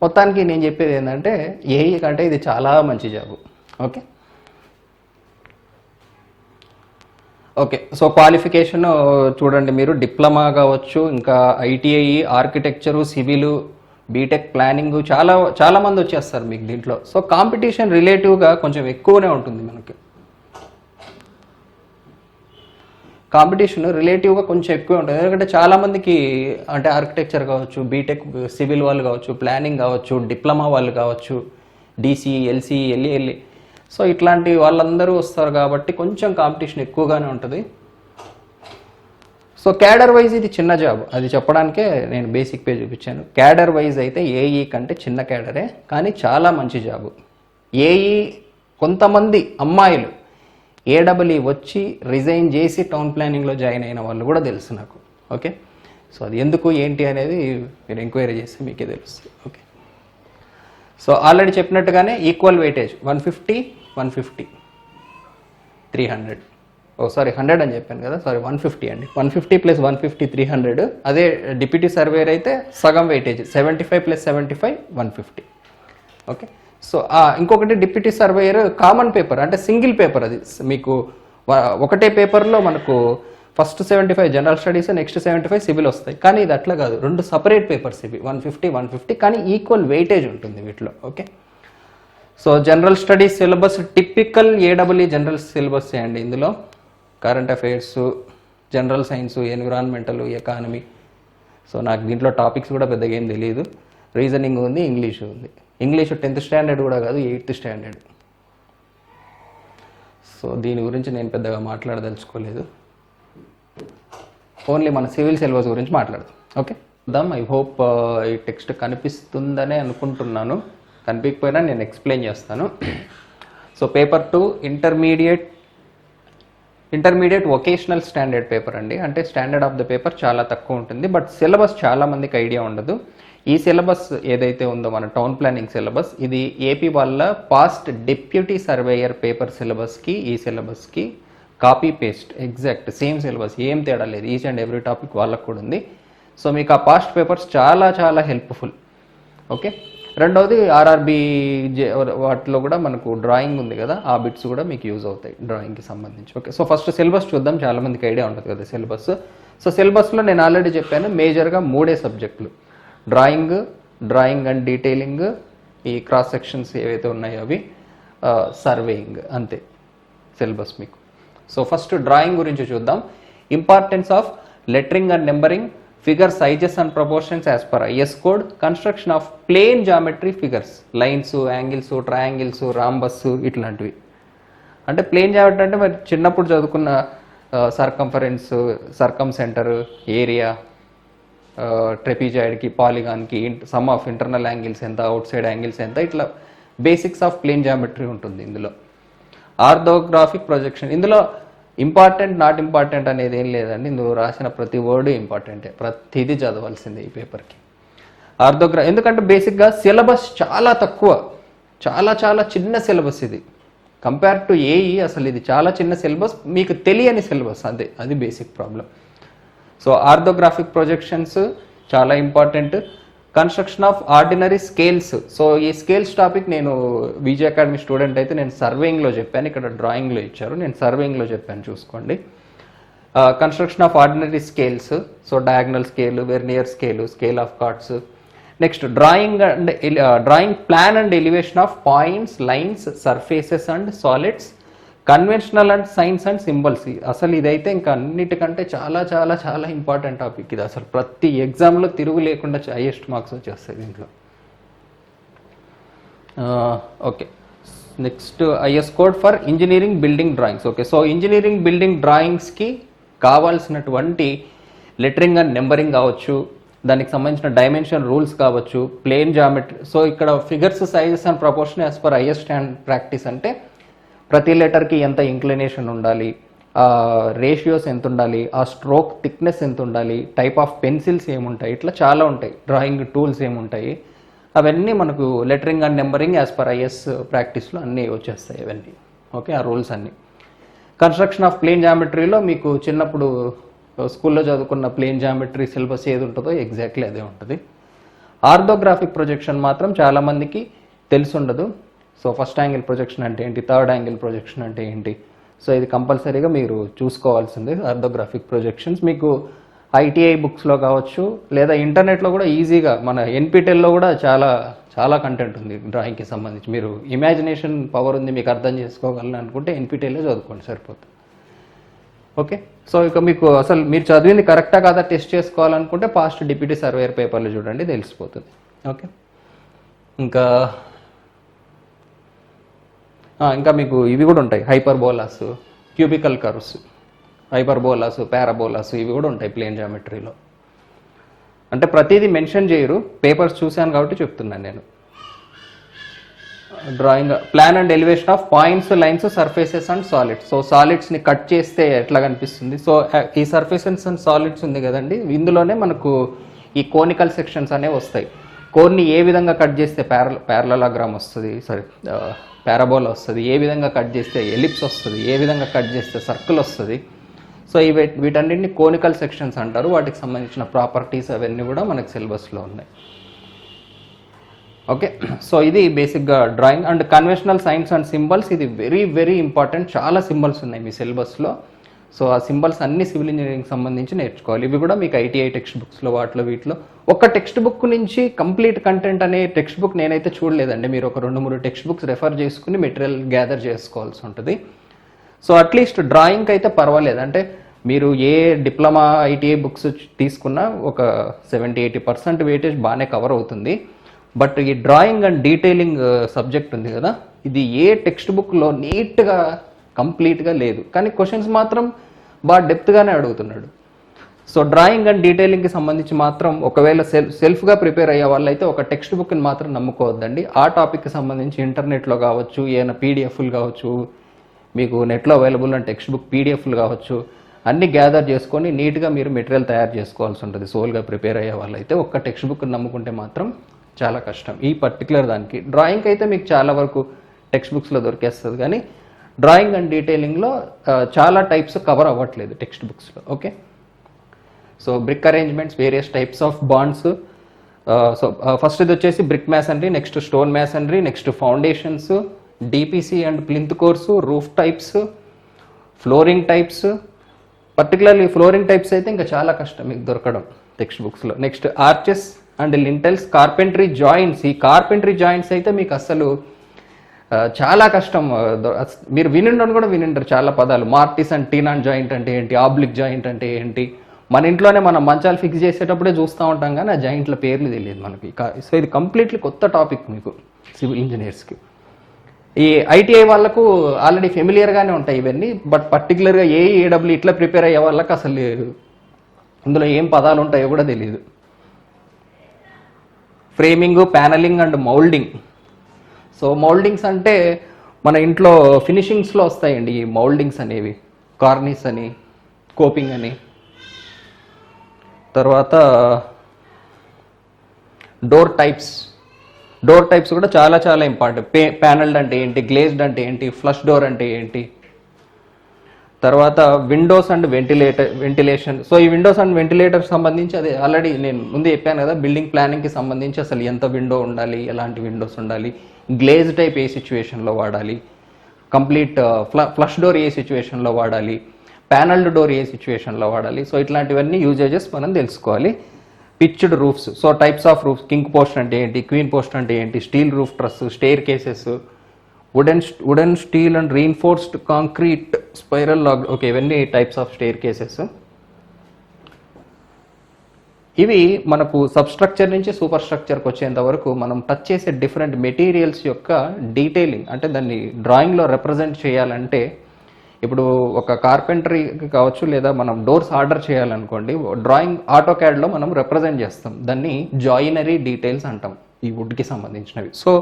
మొత్తానికి నేను చెప్పేది ఏంటంటే ఏఈ కంటే ఇది చాలా మంచి job. Okay okay so qualification చూడండి మీరు. డిప్లొమా కావచ్చు, ఇంకా ITI, architecture, civil, BTech, planning చాలా మంది వచ్చేస్తారు మీకు దీంట్లో. సో కాంపిటీషన్ రిలేటివ్గా కొంచెం ఎక్కువనే ఉంటుంది మనకి. కాంపిటీషన్ రిలేటివ్గా కొంచెం ఎక్కువ ఉంటుంది. ఎందుకంటే చాలామందికి అంటే ఆర్కిటెక్చర్ కావచ్చు, బీటెక్, సివిల్ వాళ్ళు కావచ్చు, ప్లానింగ్ కావచ్చు, డిప్లొమా వాళ్ళు కావచ్చు, డీసీ, ఎల్సీ, ఎల్ఈఎల్ఈ, సో ఇట్లాంటి వాళ్ళందరూ వస్తారు కాబట్టి కొంచెం కాంపిటీషన్ ఎక్కువగానే ఉంటుంది. సో క్యాడర్ వైజ్ ఇది చిన్న జాబ్, అది చెప్పడానికే నేను బేసిక్ పే చూపించాను. క్యాడర్ వైజ్ అయితే ఏఈ కంటే చిన్న క్యాడరే, కానీ చాలా మంచి జాబు. ఏఈ కొంతమంది అమ్మాయిలు ఏడబ్ల్యూ వచ్చి రిజైన్ చేసి టౌన్ ప్లానింగ్లో జాయిన్ అయిన వాళ్ళు కూడా తెలుసు నాకు. ఓకే, సో అది ఎందుకు ఏంటి అనేది మీరు ఎంక్వైరీ చేస్తే మీకే తెలుస్తుంది. ఓకే, సో ఆల్రెడీ చెప్పినట్టుగానే ఈక్వల్ వెయిటేజ్ 150, 150, 300. 100 అని చెప్పాను కదా, 150 అండి. 150 + 150 300. అదే డిప్యూటీ సర్వేయర్ అయితే సగం వెయిటేజ్ 75 + 75 150. ఓకే, సో ఇంకొకటి డిప్యూటీ సర్వేయర్ కామన్ పేపర్ అంటే సింగిల్ పేపర్. అది మీకు ఒకటే పేపర్లో మనకు first 75 general studies, next 75 civil వస్తాయి. కానీ ఇది అట్లా కాదు, 2 సపరేట్ పేపర్స్ ఇవి 150, 150, కానీ ఈక్వల్ వెయిటేజ్ ఉంటుంది వీటిలో. Okay, so general studies syllabus typical AW general syllabus అండి. ఇందులో current affairs, general science, environmental, economy. So నాకు దీంట్లో టాపిక్స్ కూడా పెద్దగా ఏం తెలియదు. రీజనింగ్ ఉంది, ఇంగ్లీషు ఉంది. ఇంగ్లీషు 10th స్టాండర్డ్ కూడా కాదు, 8th స్టాండర్డ్. సో దీని గురించి నేను పెద్దగా మాట్లాడదలుచుకోలేదు, ఓన్లీ మన సివిల్ సిలబస్ గురించి మాట్లాడదాం. ఓకే, ఐ హోప్ ఈ టెక్స్ట్ కనిపిస్తుందనే అనుకుంటున్నాను. కనిపించకపోయినా నేను ఎక్స్ప్లెయిన్ చేస్తాను. So paper 2 intermediate vocational standard paper అండి. అంటే స్టాండర్డ్ ఆఫ్ ద పేపర్ చాలా తక్కువ ఉంటుంది, బట్ సిలబస్ చాలా మందికి ఐడియా ఉండదు. ఈ సిలబస్ ఏదైతే ఉందో మన టౌన్ ప్లానింగ్ సిలబస్, ఇది ఏపీ వాళ్ళ పాస్ట్ డిప్యూటీ సర్వేయర్ పేపర్ సిలబస్కి ఈ సిలబస్కి copy paste exact same syllabus, ఏం తేడా లేదు. ఈచ్ అండ్ ఎవ్రీ టాపిక్ వాళ్ళకు కూడా ఉంది. సో మీకు ఆ పాస్ట్ పేపర్స్ చాలా చాలా హెల్ప్ఫుల్. ఓకే, రెండవది ఆర్ఆర్బీ వాటిలో కూడా మనకు డ్రాయింగ్ ఉంది కదా, ఆ బిట్స్ కూడా మీకు యూజ్ అవుతాయి డ్రాయింగ్కి సంబంధించి. ఓకే, సో ఫస్ట్ సిలబస్ చూద్దాం. చాలామందికి ఐడియా ఉంటుంది కదా సిలబస్. సో సిలబస్లో నేను ఆల్రెడీ చెప్పాను, మేజర్గా 3 సబ్జెక్టులు: డ్రాయింగ్ అండ్ డీటెయిలింగ్, ఈ క్రాస్ సెక్షన్స్ ఏవైతే ఉన్నాయో అవి, సర్వేయింగ్, అంతే సిలబస్ మీకు. సో ఫస్ట్ డ్రాయింగ్ గురించి చూద్దాం. Importance of lettering and numbering, figure sizes and proportions as per IS code, construction of plane geometry figures, lines, angles, triangles, rhombus, ఇట్లాంటివి. అంటే ప్లేన్ జామెట్రీ అంటే మరి చిన్నప్పుడు చదువుకున్న సర్కంఫరెన్స్, సర్కమ్ సెంటర్, ఏరియా, ట్రెపిజాయిడ్కి, పాలిగాన్కి, సమ్ ఆఫ్ ఇంటర్నల్ యాంగిల్స్ ఎంత, outside angles ఎంత, ఇట్లా బేసిక్స్ ఆఫ్ ప్లేన్ జామెట్రీ ఉంటుంది ఇందులో. ఆర్థోగ్రాఫిక్ ప్రొజెక్షన్, ఇందులో ఇంపార్టెంట్ నాట్ ఇంపార్టెంట్ అనేది ఏం లేదండి, ఇందులో రాసిన ప్రతి వర్డ్ ఇంపార్టెంటే, ప్రతిదీ చదవాల్సిందే ఈ పేపర్కి. ఎందుకంటే బేసిక్గా సిలబస్ చాలా తక్కువ, చాలా చాలా చిన్న సిలబస్ ఇది కంపేర్ టు ఏఈ. అసలు ఇది చాలా చిన్న సిలబస్, మీకు తెలియని సిలబస్, అది basic problem. So orthographic projections చాలా important. Construction of ordinary scales. So ఈ స్కేల్స్ టాపిక్ నేను విజయ్ అకాడమీ స్టూడెంట్ అయితే నేను సర్వేయింగ్లో చెప్పాను, ఇక్కడ డ్రాయింగ్లో ఇచ్చారు, నేను సర్వేయింగ్లో చెప్పాను చూసుకోండి. Construction of ordinary scales, so diagonal scale, vernier scale, scale of cards. Next drawing plan and elevation of points, lines, surfaces and solids, conventional and science and symbols. అసలు ఇదైతే ఇంకా అన్నిటికంటే చాలా చాలా చాలా ఇంపార్టెంట్ టాపిక్ ఇది. అసలు ప్రతి ఎగ్జామ్లో తిరుగు లేకుండా హైయెస్ట్ మార్క్స్ వచ్చేస్తాయి దీంట్లో. Okay, next IS code for engineering building drawings. Okay, so engineering building డ్రాయింగ్స్కి కావాల్సినటువంటి లెటరింగ్ అండ్ నెంబరింగ్ కావచ్చు, దానికి సంబంధించిన డైమెన్షన్ రూల్స్ కావచ్చు, ప్లేన్ జామెట్రీ. సో ఇక్కడ figures, sizes and proportion as per IS stand practice అంటే ప్రతి లెటర్కి ఎంత ఇంక్లినేషన్ ఉండాలి, రేషియోస్ ఎంత ఉండాలి, ఆ స్ట్రోక్ థిక్నెస్ ఎంత ఉండాలి, టైప్ ఆఫ్ పెన్సిల్స్ ఏముంటాయి, ఇట్లా చాలా ఉంటాయి, డ్రాయింగ్ టూల్స్ ఏముంటాయి, అవన్నీ మనకు lettering and numbering as per IS ప్రాక్టీస్లో అన్నీ వచ్చేస్తాయి అవన్నీ. ఓకే, ఆ రూల్స్ అన్నీ. కన్స్ట్రక్షన్ ఆఫ్ ప్లేన్ జామెట్రీలో మీకు చిన్నప్పుడు స్కూల్లో చదువుకున్న ప్లేన్ జామెట్రీ సిలబస్ ఏది ఉంటుందో ఎగ్జాక్ట్లీ అదే ఉంటుంది. ఆర్థోగ్రాఫిక్ ప్రొజెక్షన్ మాత్రం చాలామందికి తెలిసి ఉండదు. సో ఫస్ట్ యాంగిల్ ప్రొజెక్షన్ అంటే ఏంటి, థర్డ్ యాంగిల్ ప్రొజెక్షన్ అంటే ఏంటి, సో ఇది కంపల్సరీగా మీరు చూసుకోవాల్సిందే. ఆర్థోగ్రాఫిక్ ప్రొజెక్షన్స్ మీకు ఐటీఐ బుక్స్లో కావచ్చు, లేదా ఇంటర్నెట్లో కూడా ఈజీగా, మన ఎన్పిటెల్లో కూడా చాలా చాలా కంటెంట్ ఉంది డ్రాయింగ్కి సంబంధించి. మీరు ఇమాజినేషన్ పవర్ ఉంది, మీకు అర్థం చేసుకోగలను అనుకుంటే ఎన్పిటెల్లో చదువుకోండి సరిపోతుంది. ఓకే, సో ఇక మీకు అసలు మీరు చదివింది కరెక్టా కాదా టెస్ట్ చేసుకోవాలనుకుంటే పాస్ట్ డిప్యూటీ సర్వేయర్ పేపర్లు చూడండి, తెలిసిపోతుంది. ఓకే, ఇంకా మీకు ఇవి కూడా ఉంటాయి, hyperbolas, cubical curves, hyperbolas, parabolas, ఇవి కూడా ఉంటాయి ప్లేన్ జామెట్రీలో. అంటే ప్రతిదీ మెన్షన్ చేయరు, పేపర్స్ చూశాను కాబట్టి చెప్తున్నాను నేను. Drawing plan and elevation of points, lines, surfaces and solids. So సాలిడ్స్ని కట్ చేస్తే ఎట్లా కనిపిస్తుంది, సో ఈ సర్ఫేసెస్ అండ్ సాలిడ్స్ ఉంది కదండి, ఇందులోనే మనకు ఈ కోనికల్ సెక్షన్స్ అనేవి వస్తాయి. కోన్ని ఏ విధంగా కట్ చేస్తే ప్యారలలోగ్రామ్ వస్తుంది, పారాబోలా వస్తుంది, ఏ విధంగా కట్ చేస్తే ఎలిప్స్ వస్తుంది, ఏ విధంగా కట్ చేస్తే సర్కిల్ వస్తుంది. సో వీటన్నింటిని కోనికల్ సెక్షన్స్ అంటారు, వాటికి సంబంధించిన ప్రాపర్టీస్ అవన్నీ కూడా మనకు సిలబస్లో ఉన్నాయి. ఓకే, సో ఇది బేసిక్గా drawing. And conventional science and symbols, ఇది వెరీ వెరీ ఇంపార్టెంట్, చాలా సింబల్స్ ఉన్నాయి మీ సిలబస్లో. సో ఆ సింబల్స్ అన్ని సివిల్ ఇంజనీరింగ్ సంబంధించి నేర్చుకోవాలి. ఇవి కూడా మీకు ఐటీఐ టెక్స్ట్ బుక్స్లో వాటిలో వీటిలో ఒక టెక్స్ట్ బుక్ నుంచి కంప్లీట్ కంటెంట్ అనే టెక్స్ట్ బుక్ నేనైతే చూడలేదండి. మీరు ఒక 2-3 టెక్స్ట్ బుక్స్ రెఫర్ చేసుకుని మెటీరియల్ గ్యాదర్ చేసుకోవాల్సి ఉంటుంది. సో అట్లీస్ట్ డ్రాయింగ్కి అయితే పర్వాలేదు, అంటే మీరు ఏ డిప్లొమా ఐటీఐ బుక్స్ తీసుకున్నా ఒక 70-80% వెయిటేజ్ బాగానే కవర్ అవుతుంది. బట్ ఈ డ్రాయింగ్ అండ్ డీటెయిలింగ్ సబ్జెక్ట్ ఉంది కదా, ఇది ఏ టెక్స్ట్ బుక్లో నీట్గా కంప్లీట్గా లేదు, కానీ క్వశ్చన్స్ మాత్రం బాగా డెప్త్గానే అడుగుతున్నాడు. సో డ్రాయింగ్ అండ్ డీటెయిలింగ్కి సంబంధించి మాత్రం ఒకవేళ సెల్ఫ్గా ప్రిపేర్ అయ్యే వాళ్ళైతే ఒక టెక్స్ట్ బుక్ని మాత్రం నమ్ముకోవద్దండి. ఆ టాపిక్కి సంబంధించి ఇంటర్నెట్లో కావచ్చు, ఏమైనా పీడిఎఫ్లు కావచ్చు, మీకు నెట్లో అవైలబుల్ ఉన్న టెక్స్ట్ బుక్ పీడిఎఫ్లు కావచ్చు, అన్నీ గ్యాదర్ చేసుకొని నీట్గా మీరు మెటీరియల్ తయారు చేసుకోవాల్సి ఉంటుంది. సోల్గా ప్రిపేర్ అయ్యే వాళ్ళైతే ఒక్క టెక్స్ట్ బుక్ నమ్ముకుంటే మాత్రం చాలా కష్టం. ఈ పర్టికులర్ దానికి డ్రాయింగ్ అయితే మీకు చాలా వరకు టెక్స్ట్ బుక్స్లో దొరికేస్తుంది, కానీ డ్రాయింగ్ అండ్ డీటెయిలింగ్లో చాలా టైప్స్ కవర్ అవ్వట్లేదు టెక్స్ట్ బుక్స్లో. Okay, so brick arrangements, various types of wands. So first ఇది వచ్చేసి brick masonry, next stone masonry, next foundations, DPC and plinth course, roof types, flooring types. Particularly flooring types అయితే ఇంకా చాలా కష్టం మీకు దొరకడం టెక్స్ట్ బుక్స్లో. Next arches and lintels, carpentry joints. ఈ కార్పెంటరీ జాయింట్స్ అయితే మీకు అసలు చాలా కష్టం. మీరు వినిండని కూడా వినింటారు చాలా పదాలు. మార్టిస్ అండ్ టీనాన్ జాయింట్ అంటే ఏంటి, ఆబ్లిక్ జాయింట్ అంటే ఏంటి, మన ఇంట్లోనే మనం మంచాలు ఫిక్స్ చేసేటప్పుడే చూస్తూ ఉంటాం, కానీ ఆ జాయింట్ల పేర్లు తెలియదు మనకి. సో ఇది కంప్లీట్లీ కొత్త టాపిక్ మీకు సివిల్ ఇంజనీర్స్కి. ఈ ఐటీఐ వాళ్ళకు ఆల్రెడీ ఫెమిలియర్గానే ఉంటాయి ఇవన్నీ, బట్ పర్టికులర్గా ఏడబ్ల్యూ ఇట్లా ప్రిపేర్ అయ్యే వాళ్ళకి అసలు ఇందులో ఏం పదాలు ఉంటాయో కూడా తెలియదు. Framing, panelling and moulding. So mouldings అంటే మన ఇంట్లో ఫినిషింగ్స్లో వస్తాయండి ఈ మౌల్డింగ్స్ అనేవి, కార్నిస్ అని, కోపింగ్ అని. తర్వాత డోర్ టైప్స్ కూడా చాలా చాలా ఇంపార్టెంట్. ప్యానల్డ్ అంటే ఏంటి, గ్లేజ్డ్ అంటే ఏంటి, ఫ్లష్ డోర్ అంటే ఏంటి. తర్వాత విండోస్ అండ్ వెంటిలేషన్. సో ఈ విండోస్ అండ్ వెంటిలేటర్ సంబంధించి అదే ఆల్రెడీ నేను ముందు చెప్పాను కదా, బిల్డింగ్ ప్లానింగ్కి సంబంధించి అసలు ఎంత విండో ఉండాలి, ఎలాంటి విండోస్ ఉండాలి, గ్లేజ్ టైప్ ఏ సిచ్యువేషన్లో వాడాలి, కంప్లీట్ ఫ్లష్ డోర్ ఏ సిచ్యువేషన్లో వాడాలి, ప్యానల్డ్ డోర్ ఏ సిచ్యువేషన్లో వాడాలి. సో ఇట్లాంటివన్నీ యూజేజెస్ మనం తెలుసుకోవాలి. Pitched roofs. So types of roofs, king post అంటే ఏంటి, క్వీన్ పోస్ట్ అంటే ఏంటి, steel roof truss, staircases, wooden steel and reinforced concrete, spiral log. Okay, ఇవన్నీ టైప్స్ ఆఫ్ స్టేర్ కేసెస్. ఇవి మనకు సబ్స్ట్రక్చర్ నుంచి సూపర్ స్ట్రక్చర్కి వచ్చేంత వరకు మనం టచ్ చేసే డిఫరెంట్ మెటీరియల్స్ యొక్క డీటెయిలింగ్, అంటే దాన్ని డ్రాయింగ్లో రిప్రజెంట్ చేయాలంటే, ఇప్పుడు ఒక కార్పెంటరీ కావచ్చు లేదా మనం డోర్స్ ఆర్డర్ చేయాలనుకోండి, డ్రాయింగ్ ఆటోక్యాడ్లో మనం రిప్రజెంట్ చేస్తాం, దాన్ని జాయినరీ డీటెయిల్స్ అంటాం ఈ వుడ్కి సంబంధించినవి. సో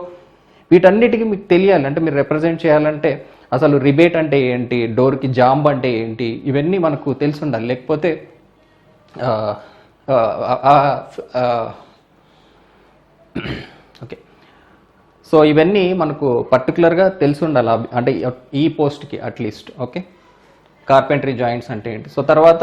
వీటన్నిటికీ మీకు తెలియాలి, అంటే మీరు రిప్రజెంట్ చేయాలంటే అసలు రిబేట్ అంటే ఏంటి, డోర్కి జాంబ్ అంటే ఏంటి, ఇవన్నీ మనకు తెలిసి ఉండాలి. లేకపోతే ఓకే, సో ఇవన్నీ మనకు పర్టికులర్గా తెలిసి ఉండాలి, అంటే ఈ పోస్ట్కి అట్లీస్ట్. ఓకే, కార్పెంటరీ జాయింట్స్ అంటే ఏంటి. సో తర్వాత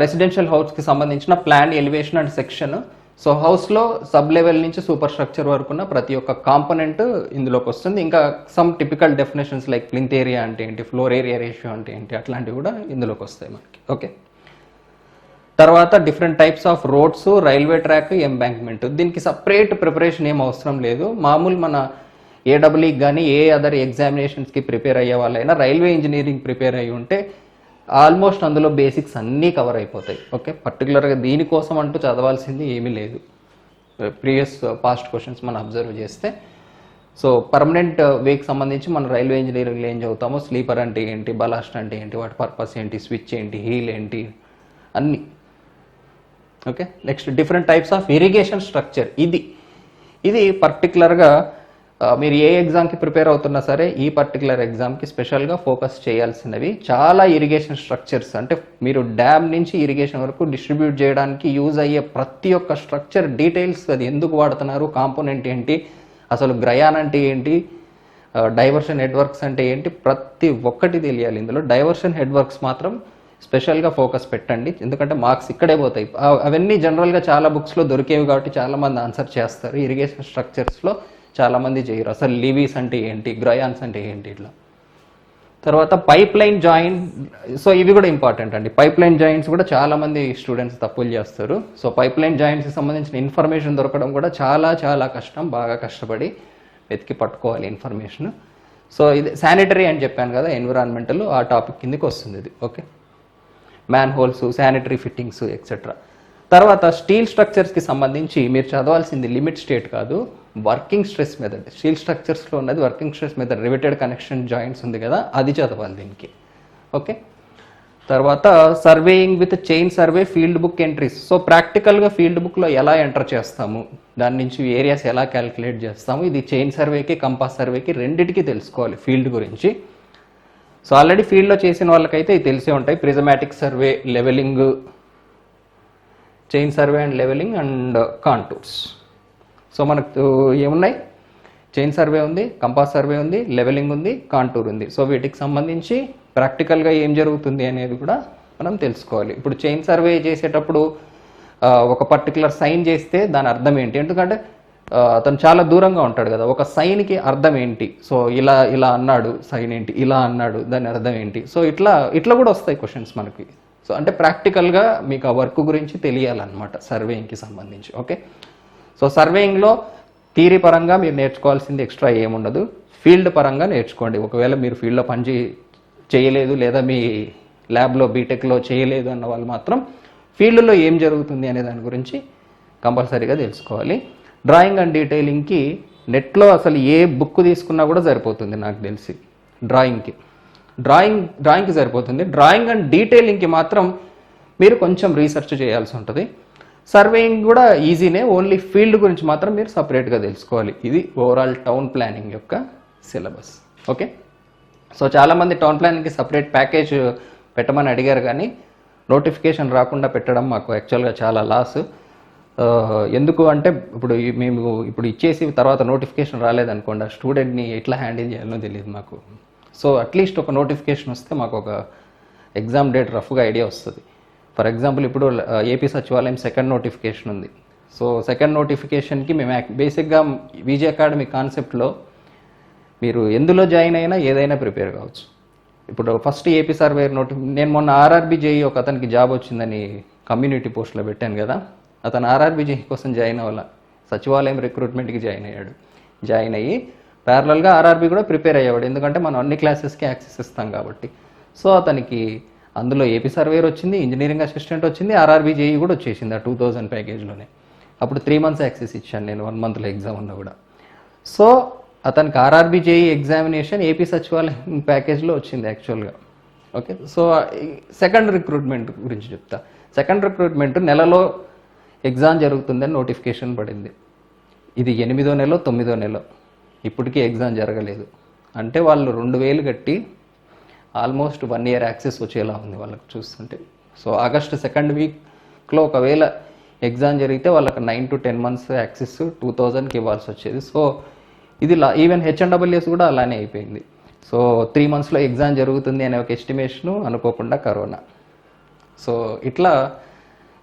రెసిడెన్షియల్ హౌస్కి సంబంధించిన plan, elevation and section. So హౌస్లో సబ్ లెవెల్ నుంచి సూపర్ స్ట్రక్చర్ వరకు ఉన్న ప్రతి ఒక్క కాంపోనెంట్ ఇందులోకి వస్తుంది. ఇంకా some typical definitions like plinth area అంటే ఏంటి, ఫ్లోర్ ఏరియా రేషియో అంటే ఏంటి, అట్లాంటివి కూడా ఇందులోకి వస్తాయి మనకి. ఓకే, తర్వాత different types of roads, railway track, embankment. దీనికి సపరేట్ ప్రిపరేషన్ ఏం అవసరం లేదు. మామూలు మన ఏడబ్ల్యూకి కానీ ఏ అదర్ ఎగ్జామినేషన్స్కి ప్రిపేర్ అయ్యే వాళ్ళైనా రైల్వే ఇంజనీరింగ్ ప్రిపేర్ అయ్యి ఉంటే ఆల్మోస్ట్ అందులో బేసిక్స్ అన్నీ కవర్ అయిపోతాయి. ఓకే, పర్టికులర్గా దీనికోసం అంటూ చదవాల్సింది ఏమీ లేదు. ప్రీవియస్ పాస్ట్ క్వశ్చన్స్ మనం అబ్జర్వ్ చేస్తే, సో పర్మనెంట్ వేకి సంబంధించి మనం రైల్వే ఇంజనీరింగ్లో ఏం చదువుతామో, స్లీపర్ అంటే ఏంటి, బలాస్ట్ అంటే ఏంటి, వాటి పర్పస్ ఏంటి, స్విచ్ ఏంటి, హీల్ ఏంటి, అన్నీ. Okay, next different types of irrigation structure. ఇది పర్టికులర్గా మీరు ఏ ఎగ్జామ్కి ప్రిపేర్ అవుతున్నా సరే ఈ పర్టికులర్ ఎగ్జామ్కి స్పెషల్గా ఫోకస్ చేయాల్సినవి. చాలా ఇరిగేషన్ స్ట్రక్చర్స్, అంటే మీరు డ్యామ్ నుంచి ఇరిగేషన్ వరకు డిస్ట్రిబ్యూట్ చేయడానికి యూజ్ అయ్యే ప్రతి ఒక్క స్ట్రక్చర్ డీటెయిల్స్, అది ఎందుకు వాడుతున్నారు, కాంపోనెంట్ ఏంటి, అసలు గ్రయాన్ అంటే ఏంటి, డైవర్షన్ హెడ్ వర్క్స్ అంటే ఏంటి, ప్రతి ఒక్కటి తెలియాలి. ఇందులో డైవర్షన్ హెడ్ వర్క్స్ మాత్రం స్పెషల్గా ఫోకస్ పెట్టండి, ఎందుకంటే మార్క్స్ ఇక్కడే పోతాయి. అవన్నీ జనరల్గా చాలా బుక్స్లో దొరికేవి కాబట్టి చాలామంది ఆన్సర్ చేస్తారు. ఇరిగేషన్ స్ట్రక్చర్స్లో చాలామంది చేయరు. అసలు లీవీస్ అంటే ఏంటి, గ్రయాన్స్ అంటే ఏంటి, ఇట్లా. తర్వాత పైప్ లైన్ జాయింట్. సో ఇవి కూడా ఇంపార్టెంట్ అండి. పైప్ లైన్ జాయింట్స్ కూడా చాలామంది స్టూడెంట్స్ తప్పులు చేస్తారు. సో పైప్ లైన్ జాయింట్స్కి సంబంధించిన ఇన్ఫర్మేషన్ దొరకడం కూడా చాలా చాలా కష్టం, బాగా కష్టపడి వెతికి పట్టుకోవాలి ఇన్ఫర్మేషన్. సో ఇది శానిటరీ అని చెప్పాను కదా, ఎన్విరాన్మెంటల్, ఆ టాపిక్ కిందకి వస్తుంది ఇది. Okay, manholes, sanitary fittings etcetera. తర్వాత స్టీల్ స్ట్రక్చర్స్కి సంబంధించి మీరు చదవాల్సింది లిమిట్ స్టేట్ కాదు, వర్కింగ్ స్ట్రెస్ మెథడ్. స్టీల్ స్ట్రక్చర్స్లో ఉన్నది working stress method, riveted connection joints ఉంది కదా, అది చదవాలి దీనికి. ఓకే, తర్వాత surveying with chain survey, field book entries. So ప్రాక్టికల్గా ఫీల్డ్ బుక్లో ఎలా ఎంటర్ చేస్తాము, దాని నుంచి ఏరియాస్ ఎలా క్యాలిక్యులేట్ చేస్తాము, ఇది చైన్ సర్వేకి కంపాస్ సర్వేకి రెండింటికి తెలుసుకోవాలి ఫీల్డ్ గురించి. సో ఆల్రెడీ ఫీల్డ్లో చేసిన వాళ్ళకైతే ఇది తెలిసే ఉంటాయి. Prismatic survey, levelling, chain survey and levelling and contours. So మనకు ఏమున్నాయి, చైన్ సర్వే ఉంది, కంపాస్ సర్వే ఉంది, లెవెలింగ్ ఉంది, కాంటూర్ ఉంది. సో వీటికి సంబంధించి ప్రాక్టికల్గా ఏం జరుగుతుంది అనేది కూడా మనం తెలుసుకోవాలి. ఇప్పుడు చైన్ సర్వే చేసేటప్పుడు ఒక పర్టికులర్ సైన్ చేస్తే దాని అర్థం ఏంటి, ఎందుకంటే అతను చాలా దూరంగా ఉంటాడు కదా, ఒక సైన్కి అర్థం ఏంటి, సో ఇలా అన్నాడు, సైన్ ఏంటి, ఇలా అన్నాడు, దాని అర్థం ఏంటి. సో ఇట్లా కూడా వస్తాయి క్వశ్చన్స్ మనకి. సో అంటే ప్రాక్టికల్గా మీకు ఆ వర్క్ గురించి తెలియాలన్నమాట సర్వేయింగ్కి సంబంధించి. ఓకే, సో సర్వేయింగ్లో థియరీ పరంగా మీరు నేర్చుకోవాల్సింది ఎక్స్ట్రా ఏముండదు, ఫీల్డ్ పరంగా నేర్చుకోండి. ఒకవేళ మీరు ఫీల్డ్లో పని చేయలేదు లేదా మీ ల్యాబ్లో బీటెక్లో చేయలేదు అన్న వాళ్ళు మాత్రం ఫీల్డ్లో ఏం జరుగుతుంది అనే దాని గురించి కంపల్సరీగా తెలుసుకోవాలి. డ్రాయింగ్ అండ్ డీటెయిలింగ్కి నెట్లో అసలు ఏ బుక్ తీసుకున్నా కూడా సరిపోతుంది నాకు తెలిసి డ్రాయింగ్కి సరిపోతుంది. డ్రాయింగ్ అండ్ డీటెయిలింగ్కి మాత్రం మీరు కొంచెం రీసెర్చ్ చేయాల్సి ఉంటుంది. సర్వేయింగ్ కూడా ఈజీనే, ఓన్లీ ఫీల్డ్ గురించి మాత్రం మీరు సపరేట్గా తెలుసుకోవాలి. ఇది ఓవరాల్ టౌన్ ప్లానింగ్ యొక్క సిలబస్. ఓకే, సో చాలామంది టౌన్ ప్లానింగ్కి సపరేట్ ప్యాకేజ్ పెట్టమని అడిగారు, కానీ నోటిఫికేషన్ రాకుండా పెట్టడం మాకు యాక్చువల్గా చాలా లాస్. ఎందుకు అంటే మేము ఇప్పుడు ఇచ్చేసి తర్వాత నోటిఫికేషన్ రాలేదనుకోండి, ఆ స్టూడెంట్ని ఎట్లా హ్యాండిల్ చేయాలో తెలియదు మాకు. సో అట్లీస్ట్ ఒక నోటిఫికేషన్ వస్తే మాకు ఒక ఎగ్జామ్ డేట్ రఫ్గా ఐడియా వస్తుంది. ఫర్ ఎగ్జాంపుల్ ఇప్పుడు ఏపీ సచివాలయం సెకండ్ నోటిఫికేషన్ ఉంది. సో సెకండ్ నోటిఫికేషన్కి మేము బేసిక్గా విజయ అకాడమీ కాన్సెప్ట్లో మీరు ఎందులో జాయిన్ అయినా ఏదైనా ప్రిపేర్ కావచ్చు. ఇప్పుడు ఫస్ట్ ఏపీ సర్వేయర్ నేను మొన్న ఆర్ఆర్బీ జేఈ ఒక అతనికి జాబ్ వచ్చిందని కమ్యూనిటీ పోస్ట్లో పెట్టాను కదా, అతను ఆర్ఆర్బీ జేఈ కోసం జాయిన్ అవ్వాల, సచివాలయం రిక్రూట్మెంట్కి జాయిన్ అయ్యి ప్యారలల్గా ఆర్ఆర్బీ కూడా ప్రిపేర్ అయ్యేవాడు, ఎందుకంటే మనం అన్ని క్లాసెస్కి యాక్సెస్ ఇస్తాం కాబట్టి. సో అతనికి అందులో ఏపీ సర్వేయర్ వచ్చింది, ఇంజనీరింగ్ అసిస్టెంట్ వచ్చింది, ఆర్ఆర్బీ జేఈ కూడా వచ్చేసింది ఆ 2000 ప్యాకేజ్లోనే. అప్పుడు 3 months యాక్సెస్ ఇచ్చాను నేను, 1 monthలో ఎగ్జామ్ ఉన్నా కూడా. సో అతనికి ఆర్ఆర్బీ జేఈ ఎగ్జామినేషన్ ఏపీ సచివాలయం ప్యాకేజ్లో వచ్చింది యాక్చువల్గా. ఓకే, సో సెకండ్ రిక్రూట్మెంట్ గురించి చెప్తా. సెకండ్ రిక్రూట్మెంట్ నెలలో ఎగ్జామ్ జరుగుతుందని నోటిఫికేషన్ పడింది. ఇది 8వ నెల 9వ నెల, ఇప్పటికీ ఎగ్జామ్ జరగలేదు. అంటే వాళ్ళు 2000 కట్టి ఆల్మోస్ట్ 1 year యాక్సెస్ వచ్చేలా ఉంది వాళ్ళకి చూస్తుంటే. సో ఆగస్ట్ 2nd weekలో ఒకవేళ ఎగ్జామ్ జరిగితే వాళ్ళకి 9 to 10 months యాక్సెస్ 2000కి ఇవ్వాల్సి వచ్చేది. సో ఇది ఈవెన్ హెచ్ఎన్డబ్ల్యూఎస్ కూడా అలానే అయిపోయింది. సో 3 monthsలో ఎగ్జామ్ జరుగుతుంది అనే ఒక ఎస్టిమేషను, అనుకోకుండా కరోనా. సో ఇట్లా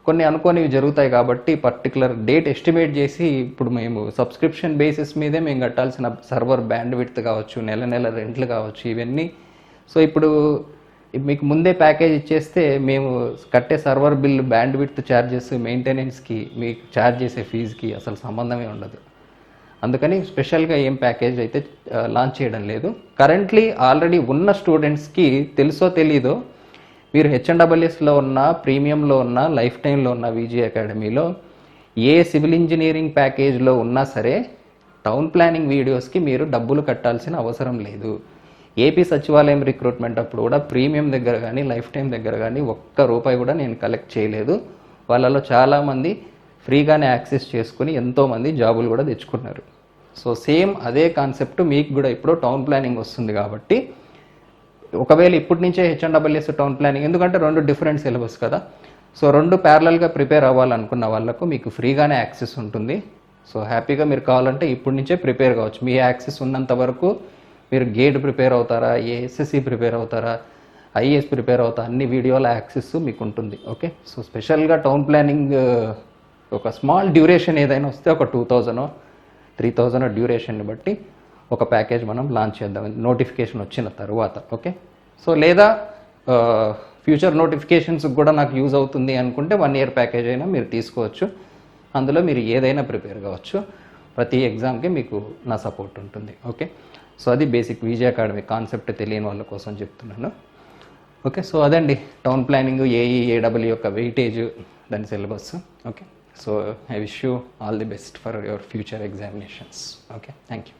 కొన్ని అనుకోనివి జరుగుతాయి కాబట్టి పర్టికులర్ డేట్ ఎస్టిమేట్ చేసి ఇప్పుడు మేము సబ్స్క్రిప్షన్ బేసిస్ మీదే మేము కట్టాల్సిన సర్వర్ బ్యాండ్ విడ్త్ కావచ్చు, నెల రెంట్లు కావచ్చు, ఇవన్నీ. సో ఇప్పుడు మీకు ముందే ప్యాకేజ్ ఇచ్చేస్తే మేము కట్టే server bill, bandwidth charges, మెయింటెనెన్స్కి మీకు ఛార్జ్ చేసే ఫీజుకి అసలు సంబంధమే ఉండదు. అందుకని స్పెషల్గా ఏం ప్యాకేజ్ అయితే లాంచ్ చేయడం లేదు. కరెంట్లీ ఆల్రెడీ ఉన్న స్టూడెంట్స్కి తెలుసో తెలీదో, మీరు హెచ్ఎన్డబ్ల్యూఎస్లో ఉన్న, ప్రీమియంలో ఉన్న, లైఫ్ టైంలో ఉన్న విజయ అకాడమీలో ఏ సివిల్ ఇంజనీరింగ్ ప్యాకేజ్లో ఉన్నా సరే టౌన్ ప్లానింగ్ వీడియోస్కి మీరు డబ్బులు కట్టాల్సిన అవసరం లేదు. ఏపీ సచివాలయం రిక్రూట్మెంట్ అప్పుడు కూడా ప్రీమియం దగ్గర కానీ, లైఫ్ టైం దగ్గర కానీ ₹1 కూడా నేను కలెక్ట్ చేయలేదు. వాళ్ళలో చాలామంది ఫ్రీగానే యాక్సెస్ చేసుకుని ఎంతోమంది జాబులు కూడా తెచ్చుకున్నారు. సో సేమ్ అదే కాన్సెప్ట్ మీకు కూడా ఇప్పుడు టౌన్ ప్లానింగ్ వస్తుంది కాబట్టి, ఒకవేళ ఇప్పటి నుంచే హెచ్ఎన్డబ్ల్యూఎస్ టౌన్ ప్లానింగ్, ఎందుకంటే 2 డిఫరెంట్ సిలబస్ కదా, సో 2 ప్యారలల్గా ప్రిపేర్ అవ్వాలనుకున్న వాళ్ళకు మీకు ఫ్రీగానే యాక్సెస్ ఉంటుంది. సో హ్యాపీగా మీరు కావాలంటే ఇప్పటి నుంచే ప్రిపేర్ కావచ్చు. మీ యాక్సెస్ ఉన్నంత వరకు మీరు గేట్ ప్రిపేర్ అవుతారా, ఏఎస్ఎస్సి ప్రిపేర్ అవుతారా, ఐఏఎస్ ప్రిపేర్ అవుతారా, అన్ని వీడియోల యాక్సెస్ మీకు ఉంటుంది. ఓకే, సో స్పెషల్గా టౌన్ ప్లానింగ్ ఒక స్మాల్ డ్యూరేషన్ ఏదైనా వస్తే ఒక 2000 3000 డ్యూరేషన్ని బట్టి ఒక ప్యాకేజ్ మనం లాంచ్ చేద్దాం నోటిఫికేషన్ వచ్చిన తర్వాత. ఓకే, సో లేదా ఫ్యూచర్ నోటిఫికేషన్స్ కూడా నాకు యూజ్ అవుతుంది అనుకుంటే 1 year ప్యాకేజ్ అయినా మీరు తీసుకోవచ్చు. అందులో మీరు ఏదైనా ప్రిపేర్ కావచ్చు. ప్రతి ఎగ్జామ్కి మీకు నా సపోర్ట్ ఉంటుంది. ఓకే, సో అది బేసిక్ విజయ అకాడమీ కాన్సెప్ట్ తెలియని వాళ్ళ కోసం చెప్తున్నాను. ఓకే, సో అదండి టౌన్ ప్లానింగ్, ఏఈ, ఏడబ్ల్యూ యొక్క వెయిటేజ్, దాని syllabus. Okay, so I wish you all the best for your future examinations. Okay, thank you.